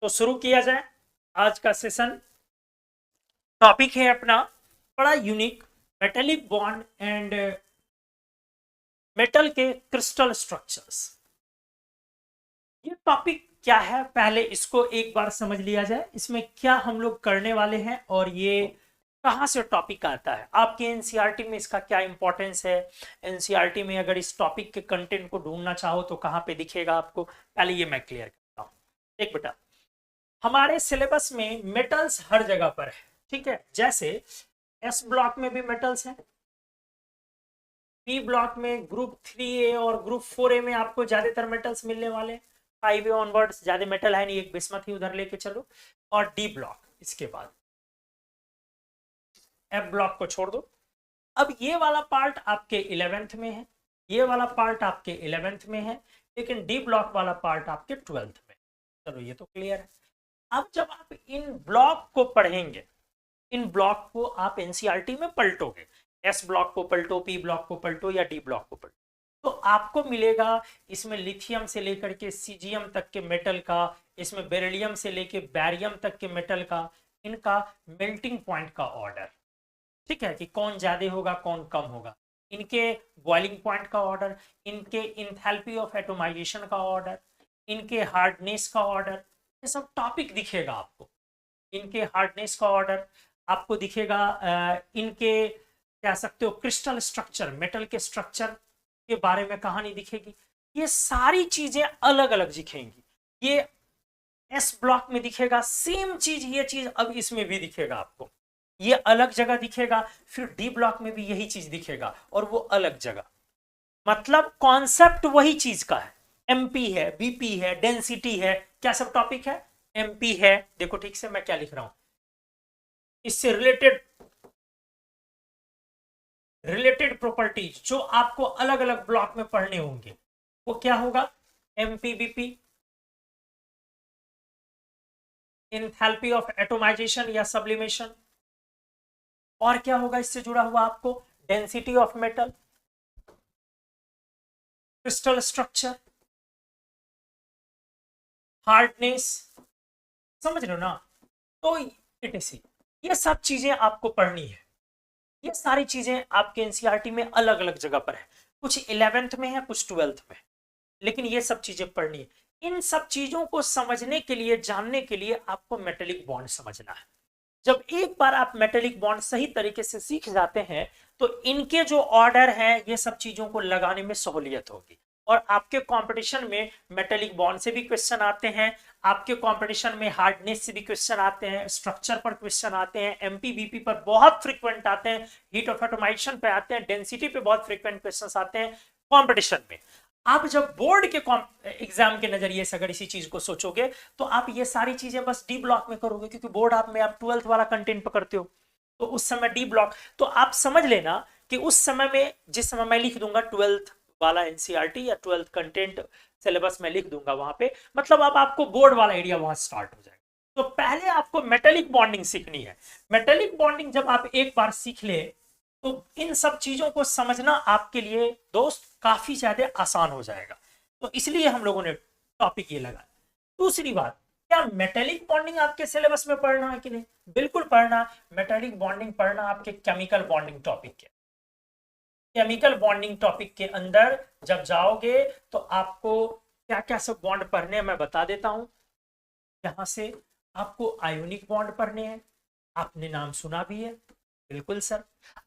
तो शुरू किया जाए आज का सेशन। टॉपिक है अपना बड़ा unique, metallic bond and metal के क्रिस्टल स्ट्रक्चर्स। ये टॉपिक क्या है, पहले इसको एक बार समझ लिया जाए। इसमें क्या हम लोग करने वाले हैं और ये कहाँ से टॉपिक आता है, आपके एनसीईआरटी में इसका क्या इंपॉर्टेंस है। एनसीईआरटी में अगर इस टॉपिक के कंटेंट को ढूंढना चाहो तो कहाँ पे दिखेगा आपको, पहले ये मैं क्लियर करता हूँ। एक बेटा, हमारे सिलेबस में मेटल्स हर जगह पर है, ठीक है। जैसे एस ब्लॉक में भी मेटल्स हैं, पी ब्लॉक में ग्रुप 3A और ग्रुप 4A में आपको ज्यादातर मेटल्स मिलने वाले। 5A ऑनवर्ड्स ज्यादा मेटल है नहीं, एक बिस्मथ ही उधर लेके चलो। और डी ब्लॉक, इसके बाद एफ ब्लॉक को छोड़ दो। अब ये वाला पार्ट आपके 11th में है, ये वाला पार्ट आपके 11th में है, लेकिन डी ब्लॉक वाला पार्ट आपके 12th में। चलो ये तो क्लियर है। अब जब आप इन ब्लॉक को पढ़ेंगे, इन ब्लॉक को आप एनसीईआरटी में पलटोगे, एस ब्लॉक को पलटो, पी ब्लॉक को पलटो या डी ब्लॉक को पलटो, तो आपको मिलेगा इसमें लिथियम से लेकर के सीजियम तक के मेटल का, इसमें बेरिलियम से लेकर बैरियम तक के मेटल का, इनका मेल्टिंग पॉइंट का ऑर्डर, ठीक है, कि कौन ज्यादा होगा कौन कम होगा, इनके बॉइलिंग पॉइंट का ऑर्डर, इनके इंथैल्पी ऑफ एटोमाइजेशन का ऑर्डर, इनके हार्डनेस का ऑर्डर, ये सब टॉपिक दिखेगा आपको। इनके हार्डनेस का ऑर्डर आपको दिखेगा, इनके कह सकते हो क्रिस्टल स्ट्रक्चर, मेटल के स्ट्रक्चर के बारे में कहानी दिखेगी। ये सारी चीजें अलग अलग दिखेंगी। ये एस ब्लॉक में दिखेगा सेम चीज, ये चीज अब इसमें भी दिखेगा आपको, ये अलग जगह दिखेगा। फिर डी ब्लॉक में भी यही चीज दिखेगा और वो अलग जगह, मतलब कॉन्सेप्ट वही चीज का है। एमपी है, बीपी है, डेंसिटी है, क्या सब टॉपिक है। एमपी है, देखो ठीक से मैं क्या लिख रहा हूं, इससे रिलेटेड प्रॉपर्टीज जो आपको अलग अलग ब्लॉक में पढ़ने होंगे, वो क्या होगा, MP BP, enthalpy of atomization या सब्लिमेशन, और क्या होगा इससे जुड़ा हुआ आपको, density of metal, crystal structure, hardness, समझ रहे हो ना। तो इट ये सब चीजें आपको पढ़नी है। ये सारी चीजें आपके एनसीईआरटी में अलग अलग जगह पर है, कुछ 11th में है, कुछ 12th में, लेकिन ये सब चीजें पढ़नी है। इन सब चीजों को समझने के लिए, जानने के लिए आपको मेटेलिक बॉन्ड समझना है। जब एक बार आप मेटेलिक बॉन्ड सही तरीके से सीख जाते हैं तो इनके जो ऑर्डर है, ये सब चीजों को लगाने में सहूलियत होगी। और आपके कंपटीशन में मेटेलिक बॉन्ड से भी क्वेश्चन आते हैं, आपके कंपटीशन में हार्डनेस से भी क्वेश्चन आते हैं, स्ट्रक्चर पर क्वेश्चन आते हैं, एमपी बीपी पर बहुत फ्रीक्वेंट आते हैं, हीट ऑफ एटोमाइजेशन पे आते हैं, डेंसिटी पे बहुत फ्रीक्वेंट क्वेश्चन आते हैं कंपटीशन में। आप जब बोर्ड के एग्जाम के नजरिए से अगर इसी चीज को सोचोगे तो आप ये सारी चीजें बस डी ब्लॉक में करोगे, क्योंकि बोर्ड आप में आप 12th वाला कंटेंट पकड़ते हो, तो उस समय डी ब्लॉक। तो आप समझ लेना कि उस समय में, जिस समय मैं लिख दूंगा 12th वाला एनसीईआरटी या 12th कंटेंट सिलेबस में लिख दूंगा वहां पे, मतलब अब आपको बोर्ड वाला एरिया वहां स्टार्ट हो जाएगा। तो पहले आपको मेटेलिक बॉन्डिंग सीखनी है। मेटेलिक बॉन्डिंग जब आप एक बार सीख ले तो इन सब चीजों को समझना आपके लिए दोस्त काफी ज्यादा आसान हो जाएगा। तो इसलिए हम लोगों ने टॉपिक ये लगाया। दूसरी बात, क्या मेटेलिक बॉन्डिंग आपके सिलेबस में पढ़ना है कि नहीं, बिल्कुल पढ़ना। मेटेलिक बॉन्डिंग पढ़ना आपके केमिकल बॉन्डिंग टॉपिक के, केमिकल बॉन्डिंग टॉपिक के अंदर जब जाओगे तो आपको क्या क्या सब बॉन्ड पढ़ने हैं मैं बता देता हूं। यहां से आपको आयोनिक बॉन्ड पढ़ने हैं, आपने नाम सुना भी है, बिल्कुल सर।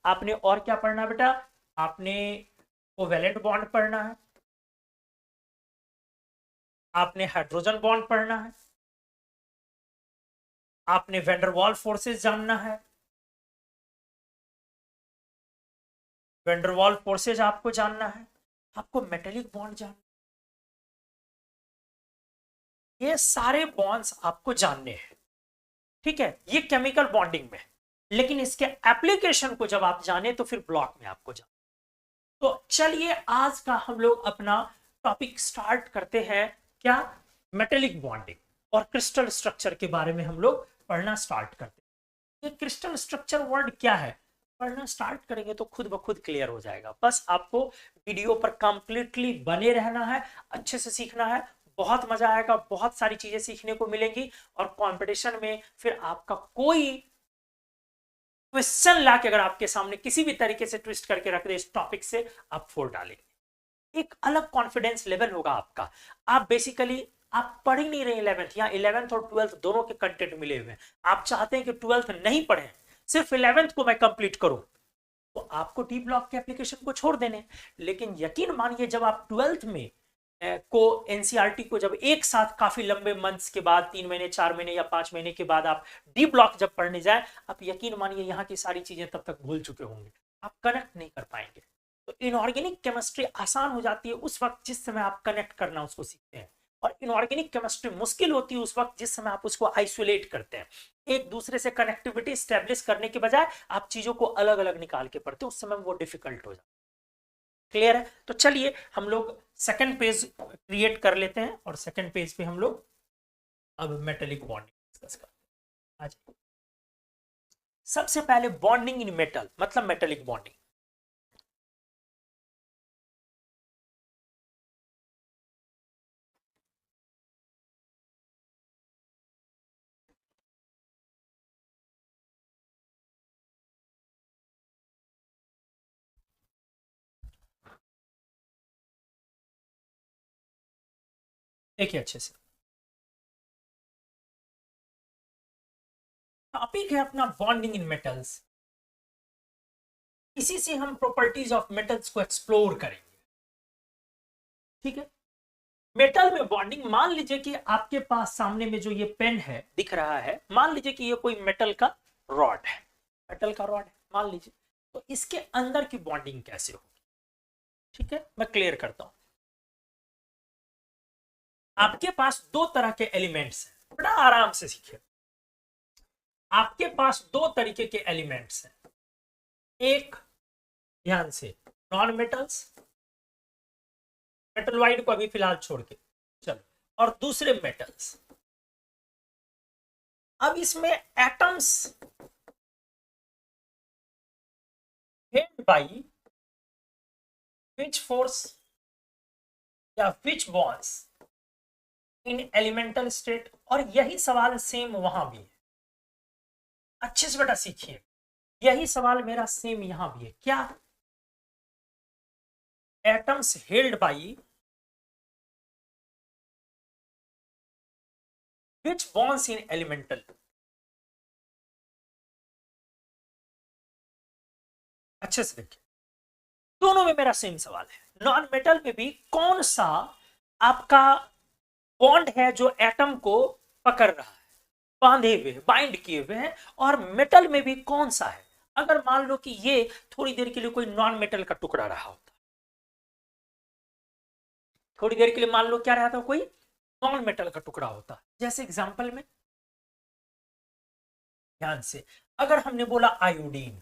आपने और क्या पढ़ना बेटा, आपने कोवेलेंट बॉन्ड पढ़ना है, आपने हाइड्रोजन बॉन्ड पढ़ना है, आपने वेंडरवॉल फोर्सेस जानना है, वेंडरवॉल फोर्सेस आपको जानना है, आपको मेटेलिक बॉन्ड जानना, ये सारे बॉन्ड्स आपको जानने हैं, ठीक है। ये केमिकल बॉन्डिंग में, लेकिन इसके एप्लीकेशन को जब आप जाने तो फिर ब्लॉक में आपको जाना। तो चलिए आज का हम लोग अपना टॉपिक स्टार्ट करते हैं। क्या, मेटेलिक बॉन्डिंग और क्रिस्टल स्ट्रक्चर के बारे में हम लोग पढ़ना स्टार्ट करते हैं। ये क्रिस्टल स्ट्रक्चर वर्ड क्या है, पढ़ना स्टार्ट करेंगे तो खुद ब खुद क्लियर हो जाएगा। बस आपको वीडियो पर कंप्लीटली बने रहना है, अच्छे से सीखना है, बहुत मजा आएगा, बहुत सारी चीजें सीखने को मिलेंगी और कंपटीशन में फिर आपका कोई क्वेश्चन ला के अगर आपके सामने किसी भी तरीके से ट्विस्ट करके रख दे इस टॉपिक से, आप फोड़ डालेंगे। एक अलग कॉन्फिडेंस लेवल होगा आपका। आप बेसिकली आप पढ़ ही नहीं रहे 11th, या 11th और 12th दोनों के कंटेंट मिले हुए हैं। आप चाहते हैं कि 12th नहीं पढ़े, सिर्फ 11th को मैं कंप्लीट करूं, तो आपको टी ब्लॉक के एप्लीकेशन को छोड़ देने। लेकिन यकीन मानिए जब आप 12th में को एनसीईआरटी को जब एक साथ काफी लंबे मंथ्स के बाद 3 महीने 4 महीने या 5 महीने के बाद आप डी ब्लॉक जब पढ़ने जाए, आप यकीन मानिए यहाँ की सारी चीजें तब तक भूल चुके होंगे, आप कनेक्ट नहीं कर पाएंगे। तो इनऑर्गेनिक केमिस्ट्री आसान हो जाती है उस वक्त जिस समय आप कनेक्ट करना उसको सीखते हैं, और इनऑर्गेनिक केमिस्ट्री मुश्किल होती है उस वक्त जिस समय आप उसको आइसोलेट करते हैं। एक दूसरे से कनेक्टिविटी स्टैब्लिश करने के बजाय आप चीजों को अलग अलग निकाल के पढ़ते हैं, उस समय वो डिफिकल्ट हो जाता है। क्लियर है? तो चलिए हम लोग सेकंड पेज क्रिएट कर लेते हैं और सेकंड पेज पे हम लोग अब मेटेलिक बॉन्डिंग डिस्कस करते हैं। सबसे पहले बॉन्डिंग इन मेटल मतलब मेटेलिक बॉन्डिंग। देखिए अच्छे से, टॉपिक है अपना बॉन्डिंग इन मेटल्स। इसी से हम प्रॉपर्टीज ऑफ मेटल्स को एक्सप्लोर करेंगे। ठीक है, मेटल में बॉन्डिंग। मान लीजिए कि आपके पास सामने में जो ये पेन है दिख रहा है, मान लीजिए कि ये कोई मेटल का रॉड है, मेटल का रॉड है मान लीजिए, तो इसके अंदर की बॉन्डिंग कैसे होगी? ठीक है, मैं क्लियर करता हूं। आपके पास दो तरह के एलिमेंट्स हैं, बड़ा आराम से सीखिए। आपके पास दो तरीके के एलिमेंट्स हैं, एक ध्यान से नॉन मेटल्स, मेटल वाइड को अभी फिलहाल छोड़ के चलो, और दूसरे मेटल्स। अब इसमें atoms held by which force या विच बॉन्ड्स इन एलिमेंटल स्टेट, और यही सवाल सेम वहां भी है। अच्छे से बेटा सीखिए, यही सवाल मेरा सेम यहां भी है। क्या? Atoms held by which bonds in elemental. अच्छे से देखिए, दोनों में मेरा सेम सवाल है। नॉन मेटल में भी कौन सा आपका बॉन्ड है जो एटम को पकड़ रहा है, बांधे हुए, बाइंड किए हुए हैं, और मेटल में भी कौन सा है। अगर मान लो कि ये थोड़ी देर के लिए कोई नॉन मेटल का टुकड़ा रहा होता, थोड़ी देर के लिए मान लो क्या रहा था, कोई नॉन मेटल का टुकड़ा होता। जैसे एग्जांपल में ध्यान से, अगर हमने बोला आयोडीन,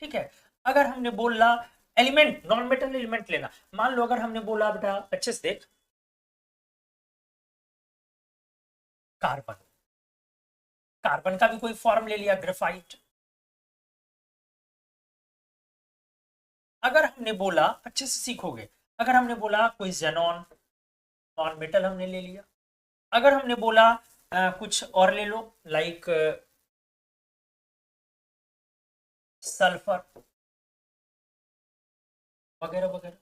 ठीक है, अगर हमने बोला एलिमेंट, नॉन मेटल एलिमेंट लेना, मान लो अगर हमने बोला बेटा अच्छे से देख, कार्बन, कार्बन का भी कोई फॉर्म ले लिया ग्रेफाइट। अगर हमने बोला, अच्छे से सीखोगे, अगर हमने बोला कोई जेनॉन, नॉन मेटल हमने ले लिया। अगर हमने बोला कुछ और ले लो, लाइक सल्फर वगैरह वगैरह।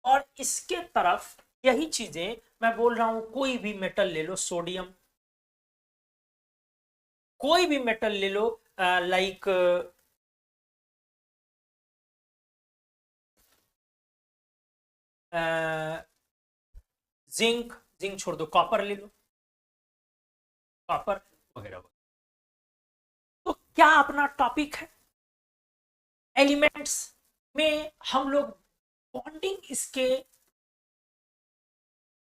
और इसके तरफ यही चीजें मैं बोल रहा हूं, कोई भी मेटल ले लो, सोडियम, कोई भी मेटल ले लो, लाइक जिंक, जिंक छोड़ दो, कॉपर ले लो, कॉपर वगैरह वगैरह। तो क्या अपना टॉपिक है एलिमेंट्स में हम लोग बॉन्डिंग, इसके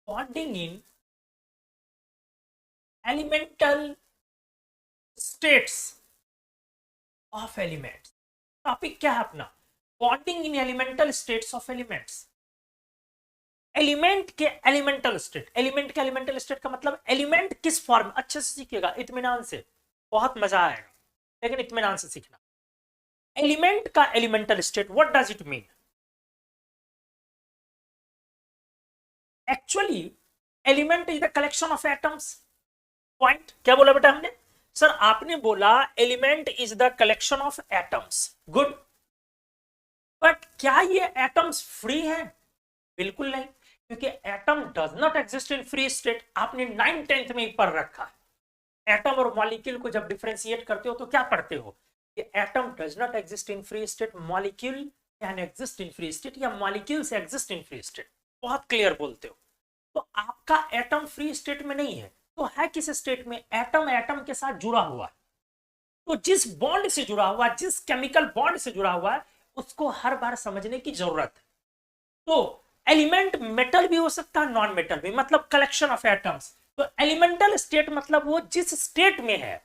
bonding in elemental states of elements. Topic क्या है अपना? Bonding in elemental states of elements. Element के एलिमेंटल स्टेट, एलिमेंट के एलिमेंटल स्टेट का मतलब एलिमेंट किस फॉर्म, अच्छे से सीखिएगा इत्मीनान से, बहुत मजा आएगा, लेकिन इत्मीनान से सीखना। एलिमेंट का elemental state, what does it mean? Actually element is the collection of atoms. Point क्या बोला बेटा हमने? सर आपने बोला element is the collection of atoms, good. But क्या ये एटम्स फ्री है? बिल्कुल नहीं, क्योंकि atom does not exist in free state. आपने 9th 10th में ही पढ़ रखा है। एटम और मॉलिक्यूल को जब डिफरेंशिएट करते हो तो क्या पढ़ते हो? कि atom does not exist in free state, molecule can exist in free state, या molecules exist in free state. बहुत क्लियर बोलते हो। तो आपका एटम फ्री स्टेट में नहीं है, तो है किस स्टेट में? एटम एटम के साथ जुड़ा हुआ है। तो जिस बॉन्ड से जुड़ा हुआ है, जिस केमिकल बॉन्ड से जुड़ा हुआ है, उसको हर बार समझने की जरूरत है। तो एलिमेंट मेटल भी हो सकता है, नॉन मेटल भी, मतलब कलेक्शन ऑफ एटम्स। तो एलिमेंटल स्टेट मतलब वो जिस स्टेट में है,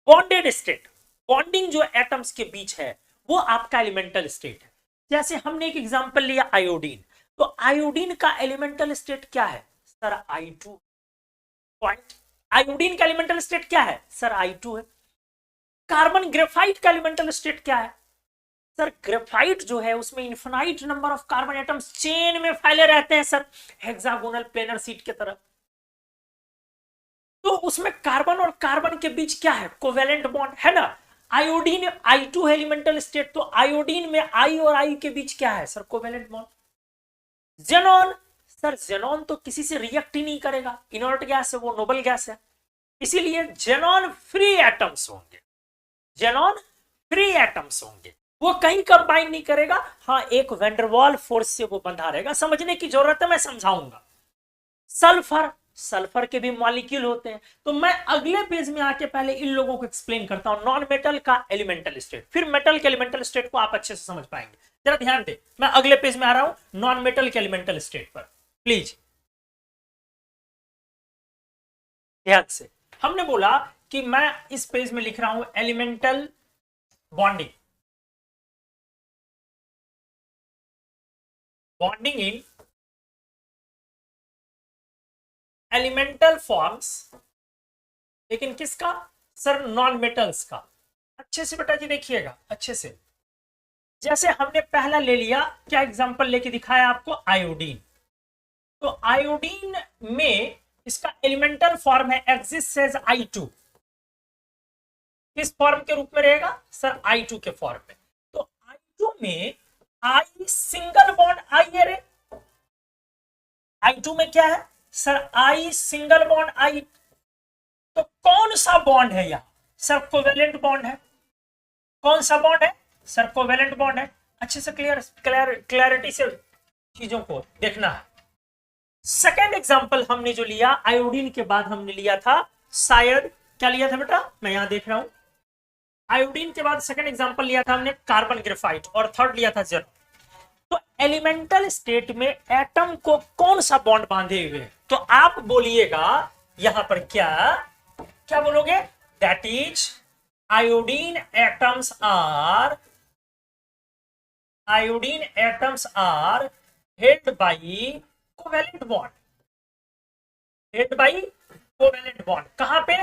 बॉन्डेड स्टेट, बॉन्डिंग जो एटम्स के बीच है, वो आपका एलिमेंटल स्टेट है। जैसे हमने एक एग्जांपल लिया आयोडीन, तो आयोडीन का एलिमेंटल स्टेट क्या है? Sir I2। पॉइंट। आयोडीन का एलिमेंटल स्टेट क्या है? सर I2 है। कार्बन ग्रेफाइट का एलिमेंटल स्टेट क्या है? सर ग्रेफाइट जो है उसमें infinite number of carbon atoms chain में फैले रहते हैं सर, हेक्सागोनल प्लेनर शीट की तरह। तो उसमें कार्बन और कार्बन के बीच क्या है? कोवेलेंट बॉन्ड है ना। आयोडीन I2 है एलिमेंटल स्टेट, तो आयोडीन में I और I के बीच क्या है? Sir covalent bond. Xenon, sir xenon तो किसी से रिएक्ट ही नहीं करेगा, इनर्ट गैस है, वो नोबल गैस है, इसीलिए जेनॉन फ्री एटम्स होंगे। जेनॉन फ्री एटम्स होंगे, वो कहीं कंबाइन नहीं करेगा। हाँ, एक वेंडरवॉल फोर्स से वो बंधा रहेगा। समझने की जरूरत है, मैं समझाऊंगा। सल्फर, सल्फर के भी मॉलिक्यूल होते हैं। तो मैं अगले पेज में आके पहले इन लोगों को एक्सप्लेन करता हूं, नॉन मेटल का एलिमेंटल स्टेट, फिर मेटल के एलिमेंटल स्टेट को आप अच्छे से समझ पाएंगे। जरा ध्यान दे, मैं अगले पेज में आ रहा हूं नॉन मेटल के एलिमेंटल स्टेट पर, प्लीज ध्यान से। हमने बोला कि मैं इस पेज में लिख रहा हूं elemental bonding, bonding in elemental forms, लेकिन किसका? सर नॉन मेटल्स का। अच्छे से बेटा जी देखिएगा अच्छे से। जैसे हमने पहला ले लिया, क्या एग्जांपल लेके दिखाया आपको? आयोडीन। तो आयोडीन में इसका एलिमेंटल फॉर्म है एग्जिस्ट एज I2। किस फॉर्म के रूप में रहेगा? सर I2 के फॉर्म में। तो I2 में I सिंगल बॉन्ड I है रे। I2 में क्या है? Sir I single bond I। तो कौन सा बॉन्ड है यहां? सर कोवेलेंट बॉन्ड है। कौन सा बॉन्ड है? सर कोवेलेंट बॉन्ड है। अच्छे से क्लैरिटी से चीजों को देखना है। सेकेंड एग्जांपल हमने जो लिया आयोडीन के बाद, हमने लिया था शायद, क्या लिया था बेटा? मैं यहां देख रहा हूं। आयोडीन के बाद सेकेंड एग्जांपल लिया था हमने कार्बन ग्रेफाइट, और थर्ड लिया था जेरो। तो एलिमेंटल स्टेट में एटम को कौन सा बॉन्ड बांधे हुए? तो आप बोलिएगा यहां पर क्या क्या बोलोगे? That is iodine atoms are held by covalent bond. Held by covalent bond कहां पे?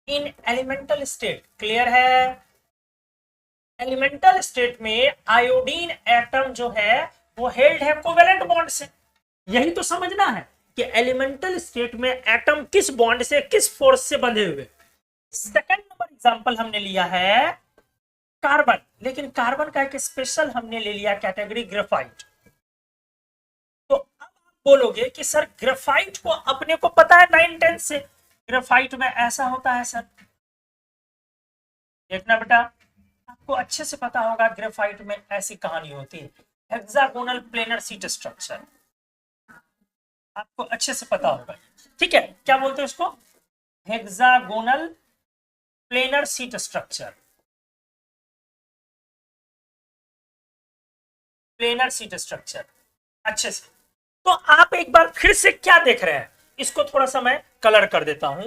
In elemental state. क्लियर है? एलिमेंटल स्टेट में आयोडीन एटम जो है वो हेल्ड है कोवेलेंट बॉन्ड से। यही तो समझना है कि एलिमेंटल स्टेट में एटम किस बॉन्ड से, किस फोर्स से बंधे हुए। सेकंड नंबर एग्जांपल हमने लिया है कार्बन, लेकिन कार्बन का एक स्पेशल हमने ले लिया कैटेगरी ग्रेफाइट। तो अब आप बोलोगे कि सर ग्रेफाइट को अपने को पता है 9 10 से, ग्रेफाइट में ऐसा होता है सर। देखना बेटा, आपको अच्छे से पता होगा ग्रेफाइट में ऐसी कहानी होती है, हेक्सागोनल प्लेनर शीट स्ट्रक्चर। आपको अच्छे से पता होगा, ठीक है? क्या बोलते हैं उसको? Hexagonal planar sheet structure. Planar sheet structure अच्छे से। तो आप एक बार फिर से क्या देख रहे हैं, इसको थोड़ा सा मैं कलर कर देता हूं।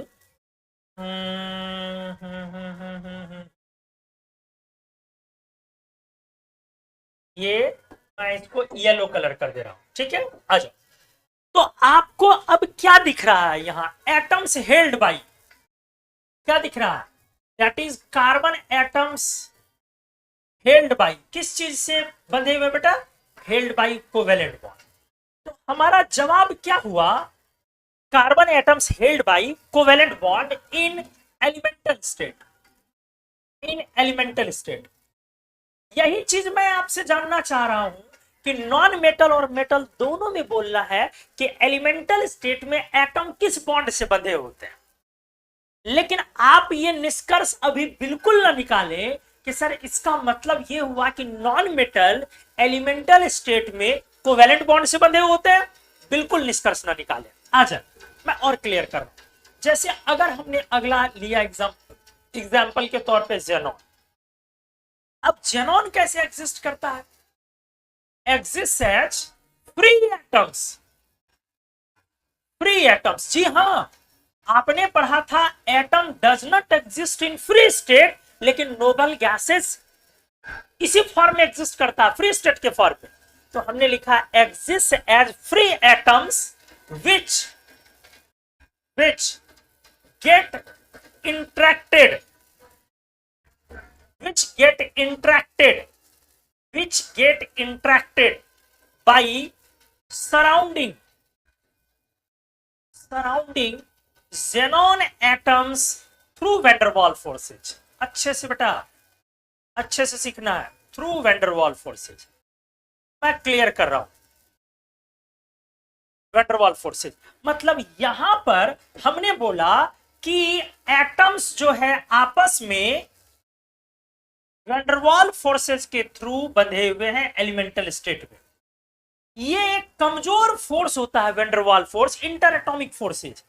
ये मैं इसको येलो कलर कर दे रहा हूं, ठीक है? आ जाओ। तो आपको अब क्या दिख रहा है यहां? एटम्स हेल्ड बाई, क्या दिख रहा है? That is carbon atoms held by, किस चीज से बंधे हुए बेटा? Held by covalent bond. तो हमारा जवाब क्या हुआ? Carbon atoms held by covalent bond in elemental state, in elemental state. यही चीज मैं आपसे जानना चाह रहा हूं कि नॉन मेटल और मेटल दोनों में बोलना है कि एलिमेंटल स्टेट में एटम किस बॉन्ड से बंधे होते हैं, लेकिन आप ये निष्कर्ष अभी बिल्कुल ना निकाले कि सर इसका मतलब ये हुआ कि नॉन मेटल एलिमेंटल स्टेट में कोवेलेंट बॉन्ड से बंधे होते हैं। बिल्कुल निष्कर्ष ना निकाले। आजा मैं और क्लियर कर रहा हूं। जैसे अगर हमने अगला लिया एग्जाम्पल के तौर पे जेनॉन। अब जेनॉन कैसे एग्जिस्ट करता है? Exist as free atoms, free atoms. जी हां, आपने पढ़ा था atom does not exist in free state, लेकिन नोबल गैसेस इसी फॉर्म में एग्जिस्ट करता है, फ्री स्टेट के फॉर्म में। तो हमने लिखा exist as free atoms which get interacted, which get interacted by surrounding xenon atoms through van der Waals forces। अच्छे से बेटा, अच्छे से सीखना है, through van der Waals forces. मैं क्लियर कर रहा हूं, वैन डर वाल फोर्सेज मतलब यहां पर हमने बोला कि एटम्स जो है आपस में वैन डर वाल फोर्सेज के थ्रू बंधे हुए हैं एलिमेंटल स्टेट में। ये एक कमजोर फोर्स होता है van der Waals force, inter atomic forces.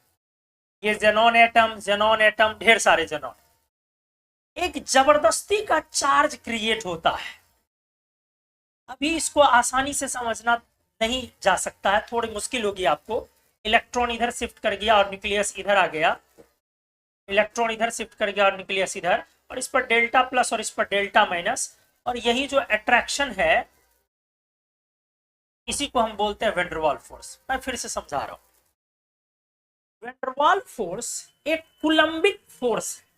ये जेनॉन एटम ढेर सारे जेनॉन, एक जबरदस्ती का चार्ज क्रिएट होता है। अभी इसको आसानी से समझना नहीं जा सकता है, थोड़ी मुश्किल होगी आपको। इलेक्ट्रॉन इधर शिफ्ट कर गया और न्यूक्लियस इधर आ गया, इलेक्ट्रॉन इधर शिफ्ट कर गया और न्यूक्लियस इधर, और इस पर डेल्टा प्लस और इस पर डेल्टा माइनस, और यही जो अट्रैक्शन है इसी को हम बोलते हैं वैन डर वाल फोर्स। मैं फिर से समझा रहा हूं, वैन डर वाल फोर्स एक कूलम्बिक फोर्स है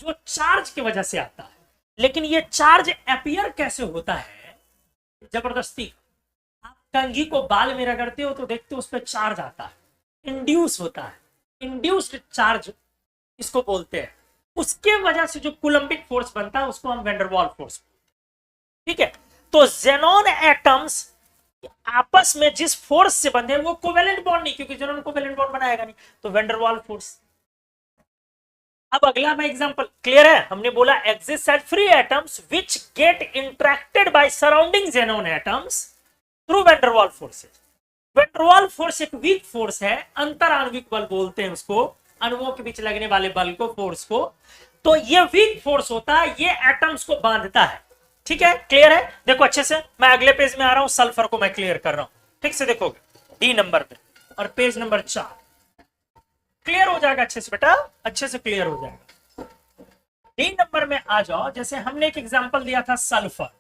जो चार्ज की वजह से आता है। लेकिन ये चार्ज अपीयर कैसे होता है? जबरदस्ती। आप कंघी को बाल में रगड़ते हो तो देखते हो उस पर चार्ज आता है, इंड्यूस होता है, इंड्यूस्ड चार्ज इसको बोलते हैं। उसके वजह से जो कूलम्बिक फोर्स बनता है उसको हम वैन डर वाल फोर्स, ठीक है। तो जेनॉन एटम्स आपस में जिस फोर्स से बंधे वो कोवेलेंट बॉन्ड नहीं, क्योंकि जेनॉन कोवेलेंट बॉन्ड बनाएगा नहीं, तो वैन डर वाल फोर्स। अब अगला मैं एग्जांपल, क्लियर है? हमने बोला exist at free atoms which get interacted by surrounding xenon atoms through van der Waals forces. Van der Waals force एक वीक फोर्स है, अंतर आणविक बल बोलते हैं उसको, अणुओं के बीच लगने वाले बल को, फोर्स को। तो ये वीक फोर्स होता है, ये एटम्स को बांधता है, ठीक है। क्लियर है? देखो अच्छे से, मैं अगले पेज में आ रहा हूं, सल्फर को मैं क्लियर कर रहा हूं, ठीक से देखोगे डी नंबर पे और पेज नंबर 4 क्लियर हो जाएगा अच्छे से बेटा, अच्छे से क्लियर हो जाएगा। डी नंबर में आ जाओ। जैसे हमने एक एग्जांपल दिया था सल्फर,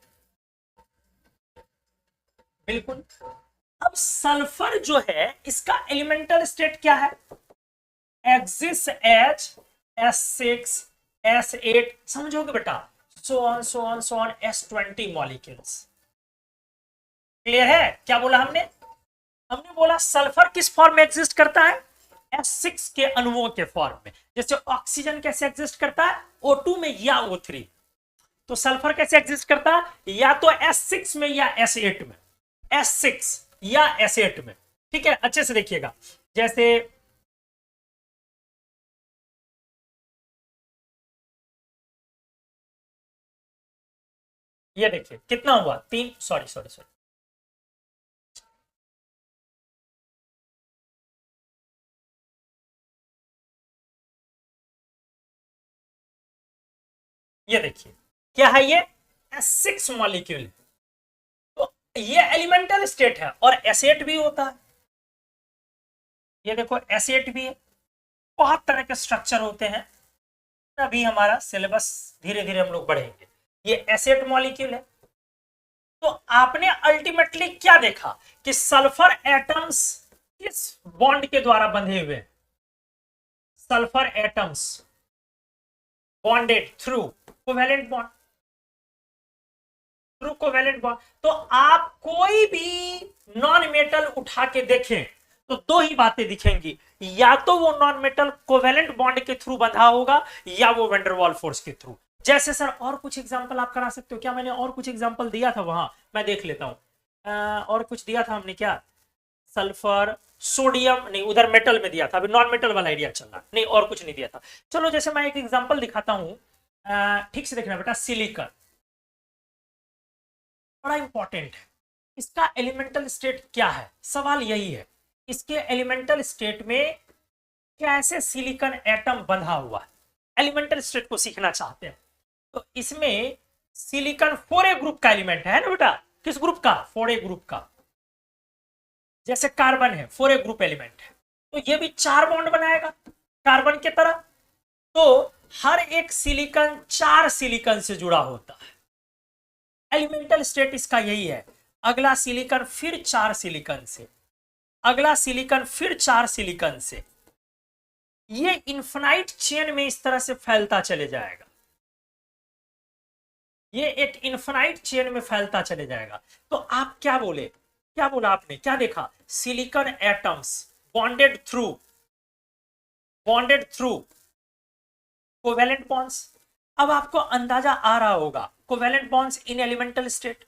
बिल्कुल। अब सल्फर जो है इसका एलिमेंटल स्टेट क्या है? एग्जिस्ट एज S6 S8, समझोगे बेटा, so on S20 molecules. Clear है? क्या बोला हमने? हमने बोला सल्फर किस फॉर्म में एग्जिस्ट करता है? S6 के अणुओं के फॉर्म में। जैसे ऑक्सीजन कैसे एग्जिस्ट करता है? O2 में या O3। तो सल्फर कैसे एग्जिस्ट करता है? या तो S6 में या S8 में, S6 या S8 में, ठीक है। अच्छे से देखिएगा, जैसे ये देखिए कितना हुआ, 3, सॉरी ये देखिए क्या है, ये S6 मॉलिक्यूल। तो ये एलिमेंटल स्टेट है, और S8 भी होता है। ये देखो S8 भी है। बहुत तरह के स्ट्रक्चर होते हैं, अभी हमारा सिलेबस धीरे धीरे हम लोग बढ़ेंगे। ये S8 मॉलिक्यूल है। तो आपने अल्टीमेटली क्या देखा कि सल्फर एटम्स किस बॉन्ड के द्वारा बंधे हुए हैं? Sulphur atoms bonded through covalent bond. Through covalent bond. तो आप कोई भी नॉन मेटल उठा के देखें तो दो ही बातें दिखेंगी, या तो वो नॉन मेटल कोवेलेंट बॉन्ड के थ्रू बंधा होगा या वो वेंडरवॉल फोर्स के थ्रू। जैसे सर और कुछ एग्जांपल आप करा सकते हो क्या? मैंने और कुछ एग्जांपल दिया था वहां, मैं देख लेता हूं। और कुछ दिया था हमने क्या? सल्फर, सोडियम नहीं, उधर मेटल में दिया था, अभी नॉन मेटल वाला आइडिया चल रहा नहीं, और कुछ नहीं दिया था। चलो जैसे मैं एक एग्जांपल दिखाता हूं, ठीक से देखना बेटा। सिलिकॉन बड़ा इंपॉर्टेंट है, इसका एलिमेंटल स्टेट क्या है, सवाल यही है। इसके एलिमेंटल स्टेट में कैसे सिलिकॉन एटम बंधा हुआ है, एलिमेंटल स्टेट को सीखना चाहते हैं। तो इसमें सिलिकॉन 4A ग्रुप का एलिमेंट है ना बेटा? किस ग्रुप का? 4A ग्रुप का। जैसे कार्बन है 4A ग्रुप एलिमेंट है, तो ये भी 4 बॉन्ड बनाएगा कार्बन के तरह। तो हर एक सिलिकॉन 4 सिलिकॉन से जुड़ा होता है। एलिमेंटल स्टेट इसका यही है। अगला सिलिकॉन फिर 4 सिलिकॉन से, अगला सिलिकॉन फिर 4 सिलिकॉन से, ये इन्फिनाइट चेन में इस तरह से फैलता चले जाएगा। ये एक इन्फिनाइट चेन में फैलता चले जाएगा। तो आप क्या बोले, क्या बोला आपने, क्या देखा? Silicon atoms bonded through covalent bonds. अब आपको अंदाजा आ रहा होगा covalent bonds in elemental state.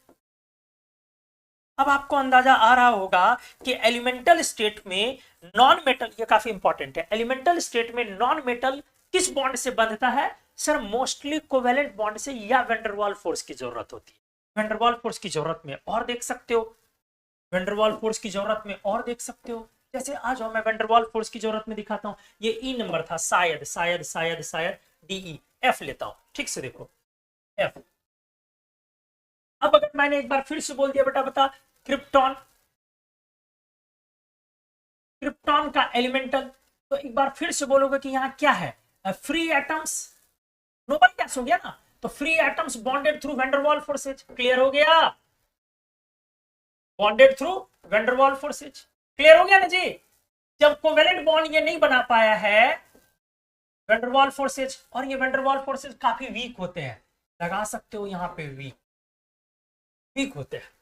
अब आपको अंदाजा आ रहा होगा कि एलिमेंटल स्टेट में नॉन मेटल, ये काफी इंपॉर्टेंट है, एलिमेंटल स्टेट में नॉन मेटल किस बॉन्ड से बंधता है? सर मोस्टली कोवेलेंट बॉन्ड से, या वेंडरवॉल फोर्स की जरूरत होती है। वेंडरवॉल फोर्स की जरूरत में और देख सकते हो, वेंडरवॉल फोर्स की जरूरत में और देख सकते हो। जैसे आ जाओ, मैं वेंडरवॉल फोर्स की जरूरत में दिखाता हूं। ये ई नंबर था, शायद शायद शायद शायद डीई, एफ लेता हूं, ठीक से देखो एफ। अब अगर मैंने एक बार फिर से बोल दिया बेटा, बता क्रिप्टॉन, क्रिप्टॉन का एलिमेंटल, तो एक बार फिर से बोलोगे कि यहां क्या है? फ्री एटम्स, नोबल गैस हो गया ना। तो free atoms bonded through Van der Waals forces, clear हो गया? Bonded through Van der Waals forces, clear हो गया ना जी? जब कोवेलेंट बॉन्ड ये नहीं बना पाया है वेंडरवॉल फोर्सेज, और ये वेंडरवॉल फोर्सेज काफी वीक होते हैं, लगा सकते हो यहां पे वीक होते हैं।